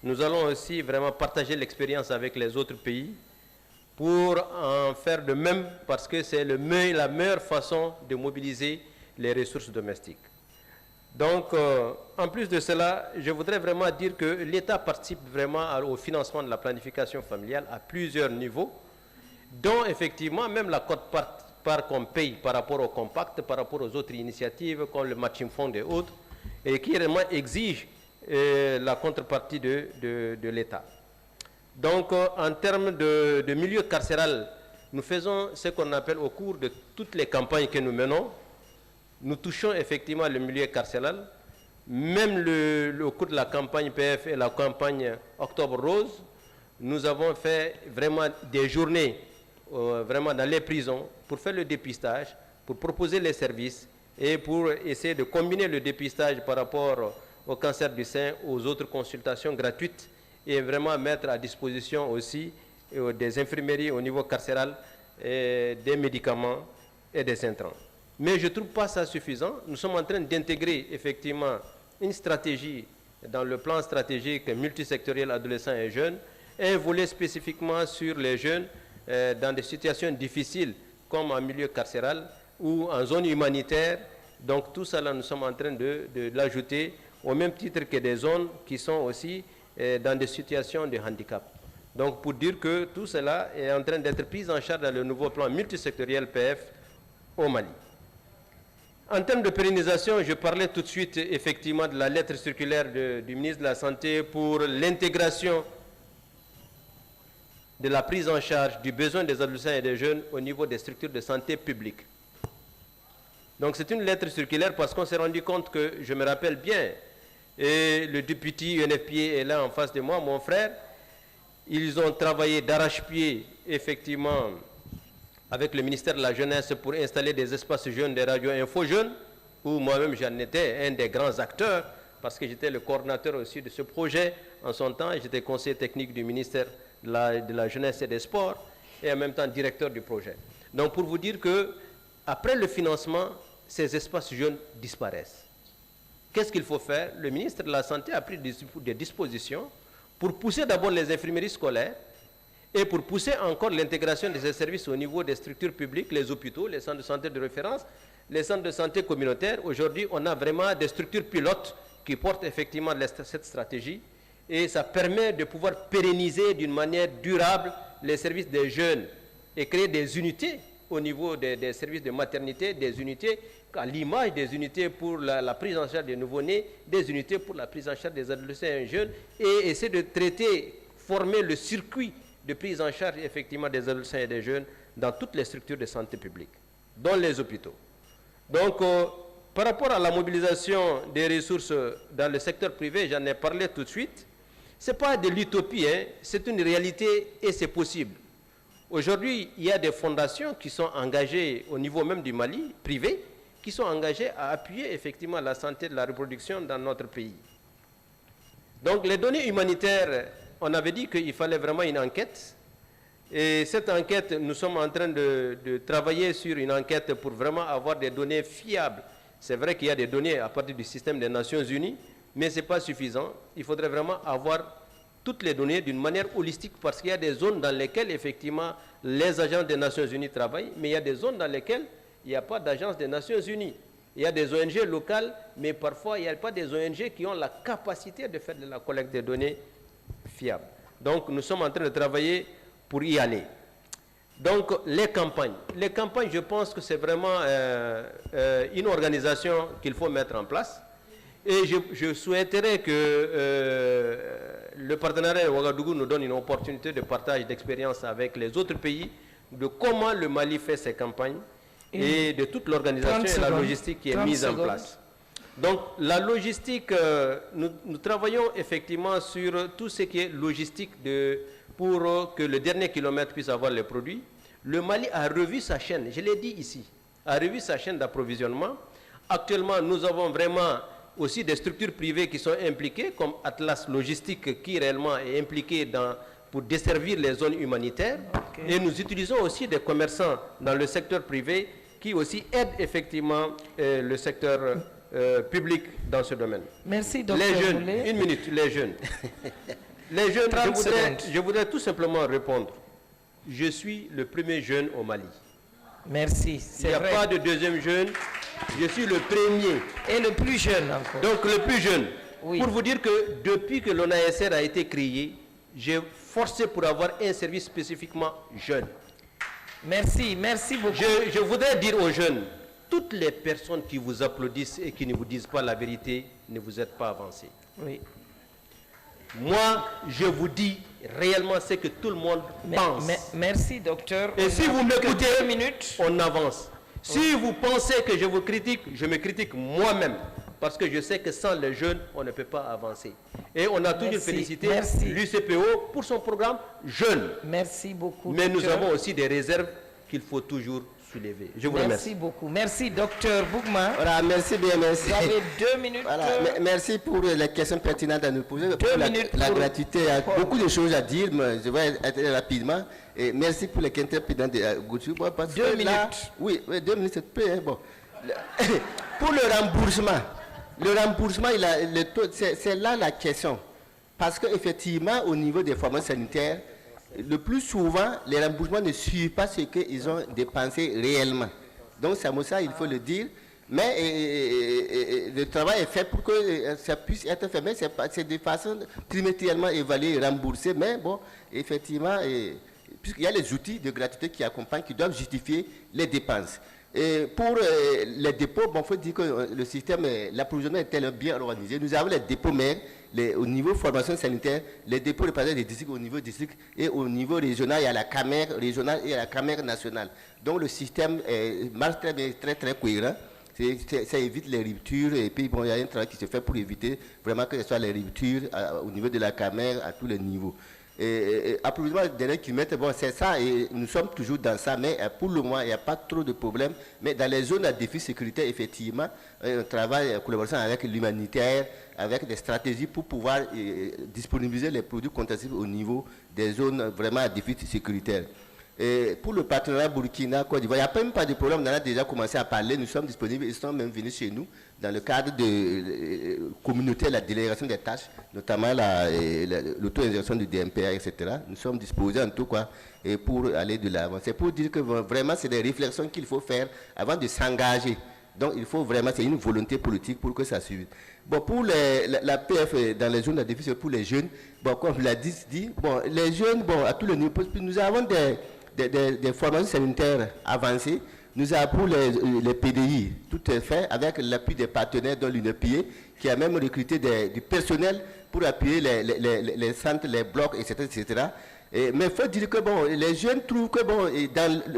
nous allons aussi vraiment partager l'expérience avec les autres pays pour en faire de même, parce que c'est la meilleure façon de mobiliser les ressources domestiques. Donc, en plus de cela, je voudrais vraiment dire que l'État participe vraiment au financement de la planification familiale à plusieurs niveaux, dont effectivement même la quote-part qu'on paye par rapport au compact, par rapport aux autres initiatives comme le matching fund et autres, et qui vraiment exige la contrepartie de l'État. Donc, en termes de milieu carcéral, nous faisons ce qu'on appelle au cours de toutes les campagnes que nous menons, nous touchons effectivement le milieu carcéral. Même au cours de la campagne PF et la campagne Octobre Rose, nous avons fait vraiment des journées vraiment dans les prisons pour faire le dépistage, pour proposer les services et pour essayer de combiner le dépistage par rapport au cancer du sein, aux autres consultations gratuites, et vraiment mettre à disposition aussi des infirmeries au niveau carcéral, des médicaments et des intrants. Mais je ne trouve pas ça suffisant. Nous sommes en train d'intégrer effectivement une stratégie dans le plan stratégique multisectoriel adolescents et jeunes, un volet spécifiquement sur les jeunes dans des situations difficiles comme en milieu carcéral ou en zone humanitaire. Donc tout ça là, nous sommes en train de l'ajouter au même titre que des zones qui sont aussi dans des situations de handicap. Donc pour dire que tout cela est en train d'être pris en charge dans le nouveau plan multisectoriel PF au Mali. En termes de pérennisation, je parlais tout de suite effectivement de la lettre circulaire du ministre de la Santé pour l'intégration de la prise en charge du besoin des adolescents et des jeunes au niveau des structures de santé publiques. Donc c'est une lettre circulaire parce qu'on s'est rendu compte que, je me rappelle bien, et le député UNFPA est là en face de moi, mon frère, ils ont travaillé d'arrache-pied effectivement avec le ministère de la Jeunesse pour installer des espaces jeunes, des radios info jeunes, où moi-même j'en étais un des grands acteurs, parce que j'étais le coordinateur aussi de ce projet en son temps, j'étais conseiller technique du ministère de la Jeunesse et des Sports, et en même temps directeur du projet. Donc pour vous dire que, après le financement, ces espaces jeunes disparaissent. Qu'est-ce qu'il faut faire? Le ministre de la Santé a pris des dispositions pour pousser d'abord les infirmeries scolaires et pour pousser encore l'intégration de ces services au niveau des structures publiques, les hôpitaux, les centres de santé de référence, les centres de santé communautaires. Aujourd'hui, on a vraiment des structures pilotes qui portent effectivement cette stratégie et ça permet de pouvoir pérenniser d'une manière durable les services des jeunes et créer des unités au niveau des services de maternité, des unités à l'image des unités pour la prise en charge des nouveau-nés, des unités pour la prise en charge des adolescents et jeunes, et essayer de traiter, former le circuit de prise en charge effectivement des adolescents et des jeunes dans toutes les structures de santé publique, dont les hôpitaux. Donc, par rapport à la mobilisation des ressources dans le secteur privé, j'en ai parlé tout de suite, ce n'est pas de l'utopie, hein, c'est une réalité et c'est possible. Aujourd'hui, il y a des fondations qui sont engagées au niveau même du Mali, privé, qui sont engagées à appuyer effectivement la santé de la reproduction dans notre pays. Donc les données humanitaires, on avait dit qu'il fallait vraiment une enquête. Et cette enquête, nous sommes en train de travailler sur une enquête pour vraiment avoir des données fiables. C'est vrai qu'il y a des données à partir du système des Nations Unies, mais ce n'est pas suffisant. Il faudrait vraiment avoir toutes les données d'une manière holistique parce qu'il y a des zones dans lesquelles effectivement les agences des Nations Unies travaillent, mais il y a des zones dans lesquelles il n'y a pas d'agence des Nations Unies. Il y a des ONG locales, mais parfois il n'y a pas des ONG qui ont la capacité de faire de la collecte de données fiables. Donc nous sommes en train de travailler pour y aller. Donc les campagnes. Les campagnes, je pense que c'est vraiment une organisation qu'il faut mettre en place. Et je souhaiterais que le partenariat de Ouagadougou nous donne une opportunité de partage d'expérience avec les autres pays, de comment le Mali fait ses campagnes et de toute l'organisation et la logistique qui est mise en place. Donc la logistique, nous travaillons effectivement sur tout ce qui est logistique pour que le dernier kilomètre puisse avoir les produits. Le Mali a revu sa chaîne, je l'ai dit ici, a revu sa chaîne d'approvisionnement. Actuellement, nous avons vraiment aussi des structures privées qui sont impliquées, comme Atlas Logistique, qui réellement est impliqué pour desservir les zones humanitaires. Et nous utilisons aussi des commerçants dans le secteur privé qui aussi aident effectivement le secteur public dans ce domaine. Merci, docteur. Les jeunes, une minute, les jeunes. Les jeunes, je voudrais tout simplement répondre. Je suis le premier jeune au Mali. Merci, il n'y a pas de deuxième jeune. Je suis le premier. Et le plus jeune encore. Donc le plus jeune. Oui. Pour vous dire que depuis que l'ONASR a été créé, j'ai forcé pour avoir un service spécifiquement jeune. Merci, merci beaucoup. Je voudrais dire aux jeunes, toutes les personnes qui vous applaudissent et qui ne vous disent pas la vérité, ne vous êtes pas avancés. Oui. Moi, je vous dis réellement ce que tout le monde pense. Merci, docteur. Et si vous m'écoutez, 2 minutes, on avance. Si vous pensez que je vous critique, je me critique moi-même. Parce que je sais que sans les jeunes, on ne peut pas avancer. Et on a toujours félicité l'UCPO pour son programme jeune. Merci beaucoup. Mais docteur. nous avons aussi des réserves qu'il faut toujours soulever. Je vous remercie. Merci beaucoup. Merci, docteur Bougma. Voilà, merci bien, merci. Vous avez 2 minutes. Voilà, merci pour les questions pertinentes à nous poser. La gratuité, il y a beaucoup de choses à dire, mais je vais être rapidement. Et merci pour les questions pertinentes de Goutou. 2 minutes. Oui, 2 minutes, c'est peu. Hein, bon. Pour le remboursement, c'est là la question. Parce qu'effectivement, au niveau des formations sanitaires, le plus souvent, les remboursements ne suivent pas ce qu'ils ont dépensé réellement. Donc, c'est ça, il faut le dire. Mais le travail est fait pour que ça puisse être fait. Mais c'est de façon trimestriellement évaluée et remboursée. Mais bon, effectivement, puisqu'il y a les outils de gratuité qui accompagnent, qui doivent justifier les dépenses. Et pour les dépôts, il faut dire que le système, l'approvisionnement est tellement bien organisé. Nous avons les dépôts mères, au niveau formation sanitaire, les dépôts représentés des districts au niveau district et au niveau régional, il y a la Camère régionale et la Camère nationale. Donc le système marche très bien, très cohérent. Ça évite les ruptures et puis bon, il y a un travail qui se fait pour éviter vraiment que ce soit les ruptures au niveau de la Camère à tous les niveaux. Approvisionnement des derniers kilomètres, bon, c'est ça, et nous sommes toujours dans ça, mais pour le moment, il n'y a pas trop de problèmes. Mais dans les zones à défi sécuritaire, effectivement, on travaille en collaboration avec l'humanitaire, avec des stratégies pour pouvoir disponibiliser les produits contraceptifs au niveau des zones vraiment à défi sécuritaire. Et pour le partenariat Burkina, Côte d'Ivoire, il n'y a même pas de problème, on a déjà commencé à parler, nous sommes disponibles, ils sont même venus chez nous dans le cadre de communautaire, la délégation des tâches, notamment l'auto-injection du DMPA, etc. Nous sommes disposés en tout cas pour aller de l'avant. C'est pour dire que vraiment c'est des réflexions qu'il faut faire avant de s'engager. Donc il faut vraiment, c'est une volonté politique pour que ça suive. Bon, pour la PF dans les zones à défi, pour les jeunes, bon, comme l'a dit, bon, les jeunes, bon, à tous les niveaux, nous avons des formations sanitaires avancées. Nous avons pour les PDI, tout est fait avec l'appui des partenaires de l'UNEPIE, qui a même recruté du personnel pour appuyer les centres, les blocs, etc. Mais il faut dire que bon, les jeunes trouvent que bon,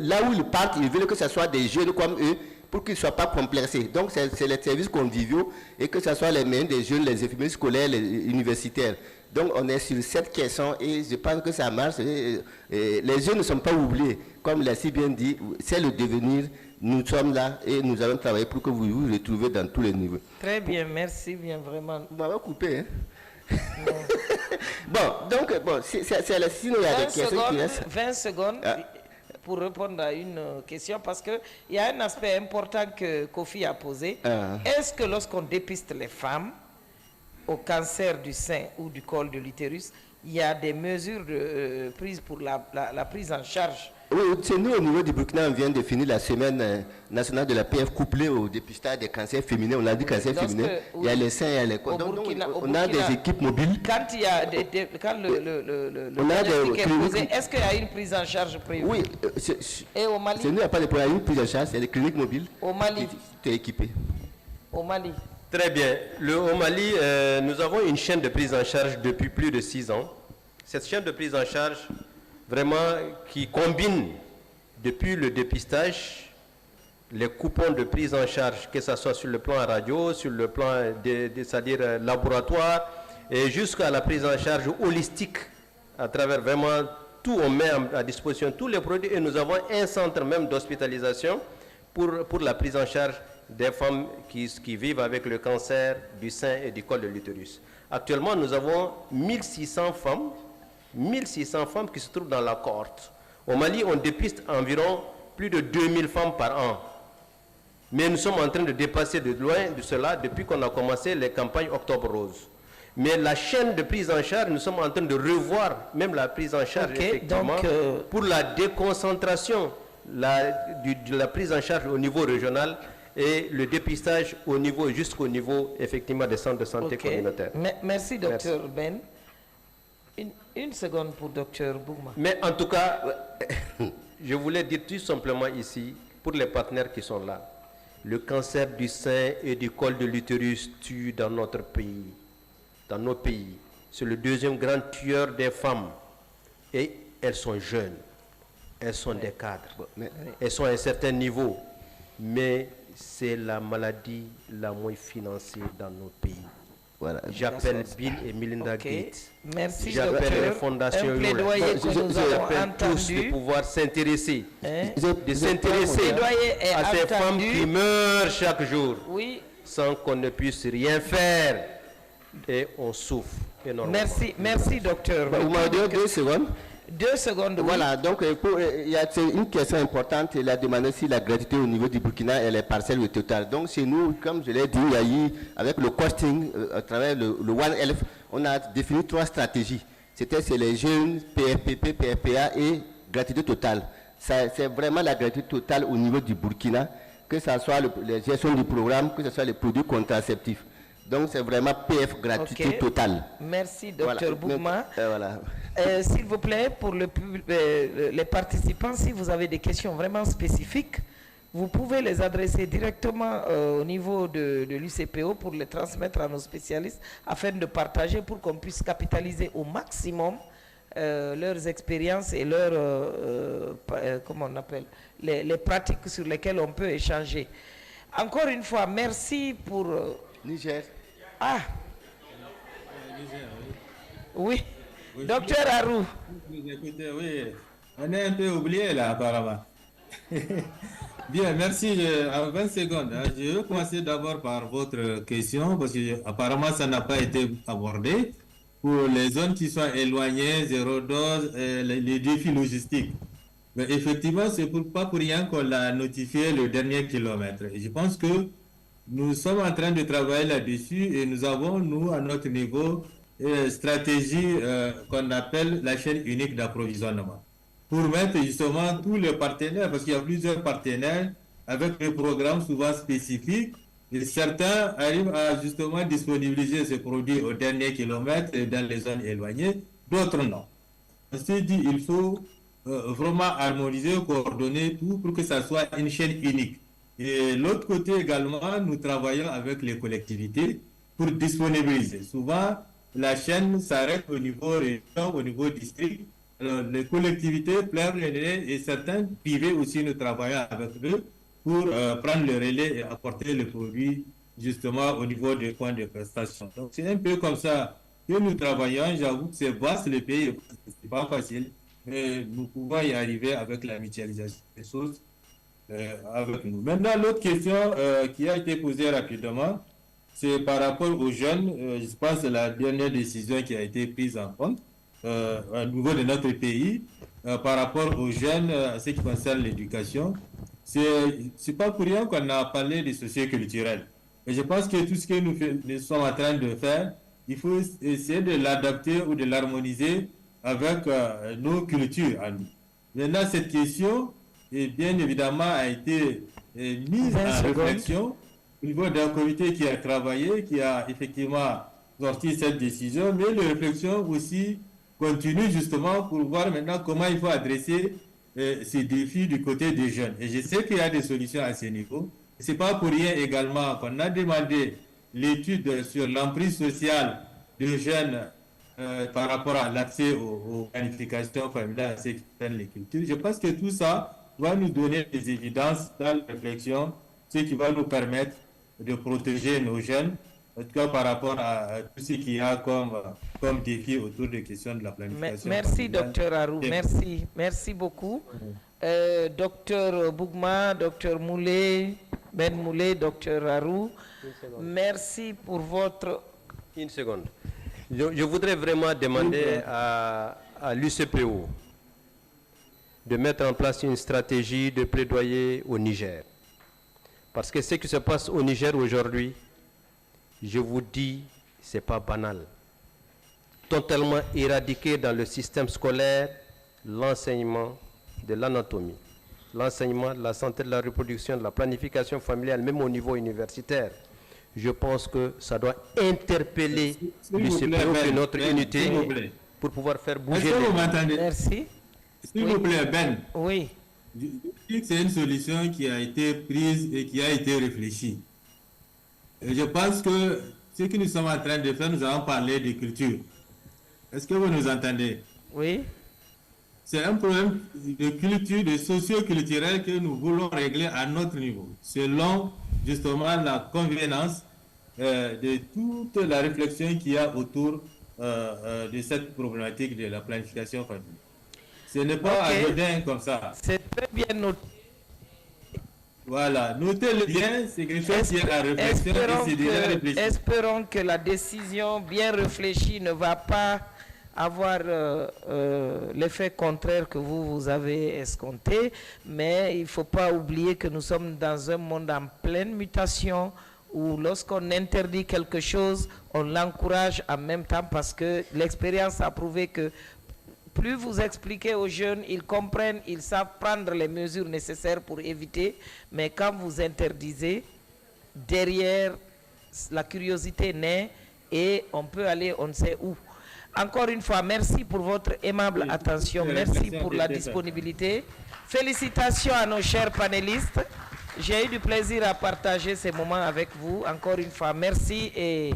là où ils partent, ils veulent que ce soit des jeunes comme eux, pour qu'ils ne soient pas complexés. Donc c'est les services conviviaux et que ce soit les mêmes des jeunes, les infirmiers scolaires, les universitaires. Donc on est sur cette question et je pense que ça marche. Les jeunes ne sont pas oubliés. Comme l'a si bien dit, c'est le devenir. Nous sommes là et nous allons travailler pour que vous vous retrouviez dans tous les niveaux. Très bien, merci bien, vraiment. Vous m'avez coupé, hein? Bon, donc, bon, sinon il y a des questions qui restent. 20 secondes. Pour répondre à une question, parce qu'il y a un aspect important que Kofi a posé. Est-ce que lorsqu'on dépiste les femmes au cancer du sein ou du col de l'utérus, il y a des mesures prises pour la prise en charge? Oui, c'est nous au niveau du Burkina, on vient de finir la semaine nationale de la PF couplée au dépistage des cancers féminins. On l'a dit cancer féminin, il y a les seins, il y a les corps. Donc, on a des équipes mobiles. Quand il y a quand le est posé, est-ce qu'il y a une prise en charge prévue? Oui. Et au Mali? C'est nous, il n'y a pas de problème, il y a une prise en charge, c'est les cliniques mobiles. Au Mali? Tout est équipé. Au Mali? Très bien. Au Mali, nous avons une chaîne de prise en charge depuis plus de 6 ans. Cette chaîne de prise en charge, vraiment, qui combine depuis le dépistage les coupons de prise en charge, que ce soit sur le plan radio, sur le plan c'est-à-dire laboratoire, et jusqu'à la prise en charge holistique, à travers vraiment tout, on met à disposition tous les produits, et nous avons un centre même d'hospitalisation pour la prise en charge des femmes qui vivent avec le cancer du sein et du col de l'utérus. Actuellement, nous avons 1600 femmes qui se trouvent dans la cohorte. Au Mali, on dépiste environ plus de 2000 femmes par an. Mais nous sommes en train de dépasser de loin de cela depuis qu'on a commencé les campagnes Octobre Rose. Mais la chaîne de prise en charge, nous sommes en train de revoir même la prise en charge, effectivement, donc, pour la déconcentration de la prise en charge au niveau régional et le dépistage jusqu'au niveau, effectivement, des centres de santé communautaires. Merci, Dr Ben. Une seconde pour Dr Bougma. Mais en tout cas, je voulais dire tout simplement ici, pour les partenaires qui sont là, le cancer du sein et du col de l'utérus tue dans notre pays, dans nos pays. C'est le deuxième grand tueur des femmes. Et elles sont jeunes, elles sont des cadres, elles sont à un certain niveau. Mais c'est la maladie la moins financée dans nos pays. Voilà. J'appelle Bill et Melinda Gates. Merci, j'appelle les fondations. Un plaidoyer que nous avons tous de pouvoir s'intéresser, de s'intéresser à ces entendu. femmes qui meurent chaque jour, oui, sans qu'on ne puisse rien faire, et on souffre énormément. Merci, docteur. Vous m'avez dit 2 secondes. 2 secondes. Voilà, donc il y a une question importante. Il a demandé si la gratuité au niveau du Burkina elle est partielle ou totale. Donc chez nous, comme je l'ai dit, il y a eu, avec le costing, à travers le One Health, on a défini 3 stratégies. C'est les jeunes, PFPP, PFPA et gratuité totale. C'est vraiment la gratuité totale au niveau du Burkina, que ce soit la gestion du programme, que ce soit les produits contraceptifs. Donc c'est vraiment PF gratuité totale. Merci, docteur Bougma. Voilà. S'il vous plaît, pour les participants, si vous avez des questions vraiment spécifiques, vous pouvez les adresser directement au niveau de l'UCPO pour les transmettre à nos spécialistes afin de partager pour qu'on puisse capitaliser au maximum leurs expériences et comment on appelle, les pratiques sur lesquelles on peut échanger. Encore une fois, merci pour... Niger. Ah. Niger, oui. Docteur Harou. Écoutez, oui, on est un peu oublié là apparemment. Bien, merci. En 20 secondes, je vais commencer d'abord par votre question parce que apparemment ça n'a pas été abordé. Pour les zones qui sont éloignées, zéro dose, les défis logistiques. Mais effectivement, c'est pas pour rien qu'on l'a notifié le dernier kilomètre. Et je pense que nous sommes en train de travailler là-dessus et nous avons, nous, à notre niveau, stratégie qu'on appelle la chaîne unique d'approvisionnement. Pour mettre justement tous les partenaires, parce qu'il y a plusieurs partenaires avec des programmes souvent spécifiques, et certains arrivent à justement disponibiliser ces produits au dernier kilomètre dans les zones éloignées, d'autres non. On s'est dit il faut vraiment harmoniser, coordonner tout pour que ça soit une chaîne unique. Et l'autre côté également, nous travaillons avec les collectivités pour disponibiliser. Souvent, la chaîne s'arrête au niveau région, au niveau district. Alors, les collectivités pleurent le relais et certains privés aussi, nous travaillons avec eux pour prendre le relais et apporter le produit justement au niveau des points de prestation. Donc, c'est un peu comme ça que nous travaillons. J'avoue que c'est vaste le pays, c'est pas facile, mais nous pouvons y arriver avec la mutualisation des choses avec nous. Maintenant, l'autre question qui a été posée rapidement, c'est par rapport aux jeunes. Je pense que la dernière décision qui a été prise en compte au niveau de notre pays par rapport aux jeunes, à ce qui concerne l'éducation, c'est pas pour rien qu'on a parlé des socioculturels. Et je pense que tout ce que nous sommes en train de faire, il faut essayer de l'adapter ou de l'harmoniser avec nos cultures à nous. Maintenant, cette question, bien évidemment, a été mise en réflexion au niveau d'un comité qui a travaillé, qui a effectivement sorti cette décision, mais la réflexion aussi continue justement pour voir maintenant comment il faut adresser ces défis du côté des jeunes. Et je sais qu'il y a des solutions à ce niveau. Ce n'est pas pour rien également qu'on a demandé l'étude sur l'emprise sociale des jeunes par rapport à l'accès aux qualifications familiales à ce qui concerne les cultures. Je pense que tout ça, va nous donner des évidences dans la réflexion, ce qui va nous permettre de protéger nos jeunes, en tout cas par rapport à tout ce qu'il y a comme défi autour des questions de la planification. Merci, docteur Harou. Merci beaucoup. Docteur Bougma, docteur Moulé, Ben Moulé, docteur Harou, merci pour votre... Une seconde. Je voudrais vraiment demander à l'UCPO de mettre en place une stratégie de plaidoyer au Niger. Parce que ce qui se passe au Niger aujourd'hui, je vous dis, ce n'est pas banal. Totalement éradiqué dans le système scolaire, l'enseignement de l'anatomie, l'enseignement de la santé de la reproduction, de la planification familiale, même au niveau universitaire. Je pense que ça doit interpeller l'UCPO et notre unité pour pouvoir faire bouger les gens. Merci. S'il vous plaît, Ben. Oui. Je dis que c'est une solution qui a été prise et qui a été réfléchie. Et je pense que ce que nous sommes en train de faire, nous allons parler de culture. Est-ce que vous nous entendez? Oui. C'est un problème de culture, de socio-culturel que nous voulons régler à notre niveau, selon justement la convenance de toute la réflexion qu'il y a autour de cette problématique de la planification familiale. Ce n'est pas anodin comme ça. C'est très bien noté. Voilà, notez-le bien, c'est quelque chose qui est à réflexion et c'est déjà réfléchi. Espérons que la décision bien réfléchie ne va pas avoir l'effet contraire que vous avez escompté, mais il ne faut pas oublier que nous sommes dans un monde en pleine mutation où lorsqu'on interdit quelque chose, on l'encourage en même temps parce que l'expérience a prouvé que plus vous expliquez aux jeunes, ils comprennent, ils savent prendre les mesures nécessaires pour éviter, mais quand vous interdisez, derrière, la curiosité naît et on peut aller on ne sait où. Encore une fois, merci pour votre aimable attention, merci pour la disponibilité. Félicitations à nos chers panélistes. J'ai eu du plaisir à partager ces moments avec vous. Encore une fois, merci et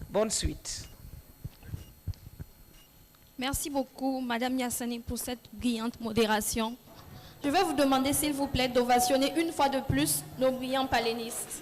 bonne suite. Merci beaucoup, Madame Yassani, pour cette brillante modération. Je vais vous demander, s'il vous plaît, d'ovationner une fois de plus nos brillants panélistes.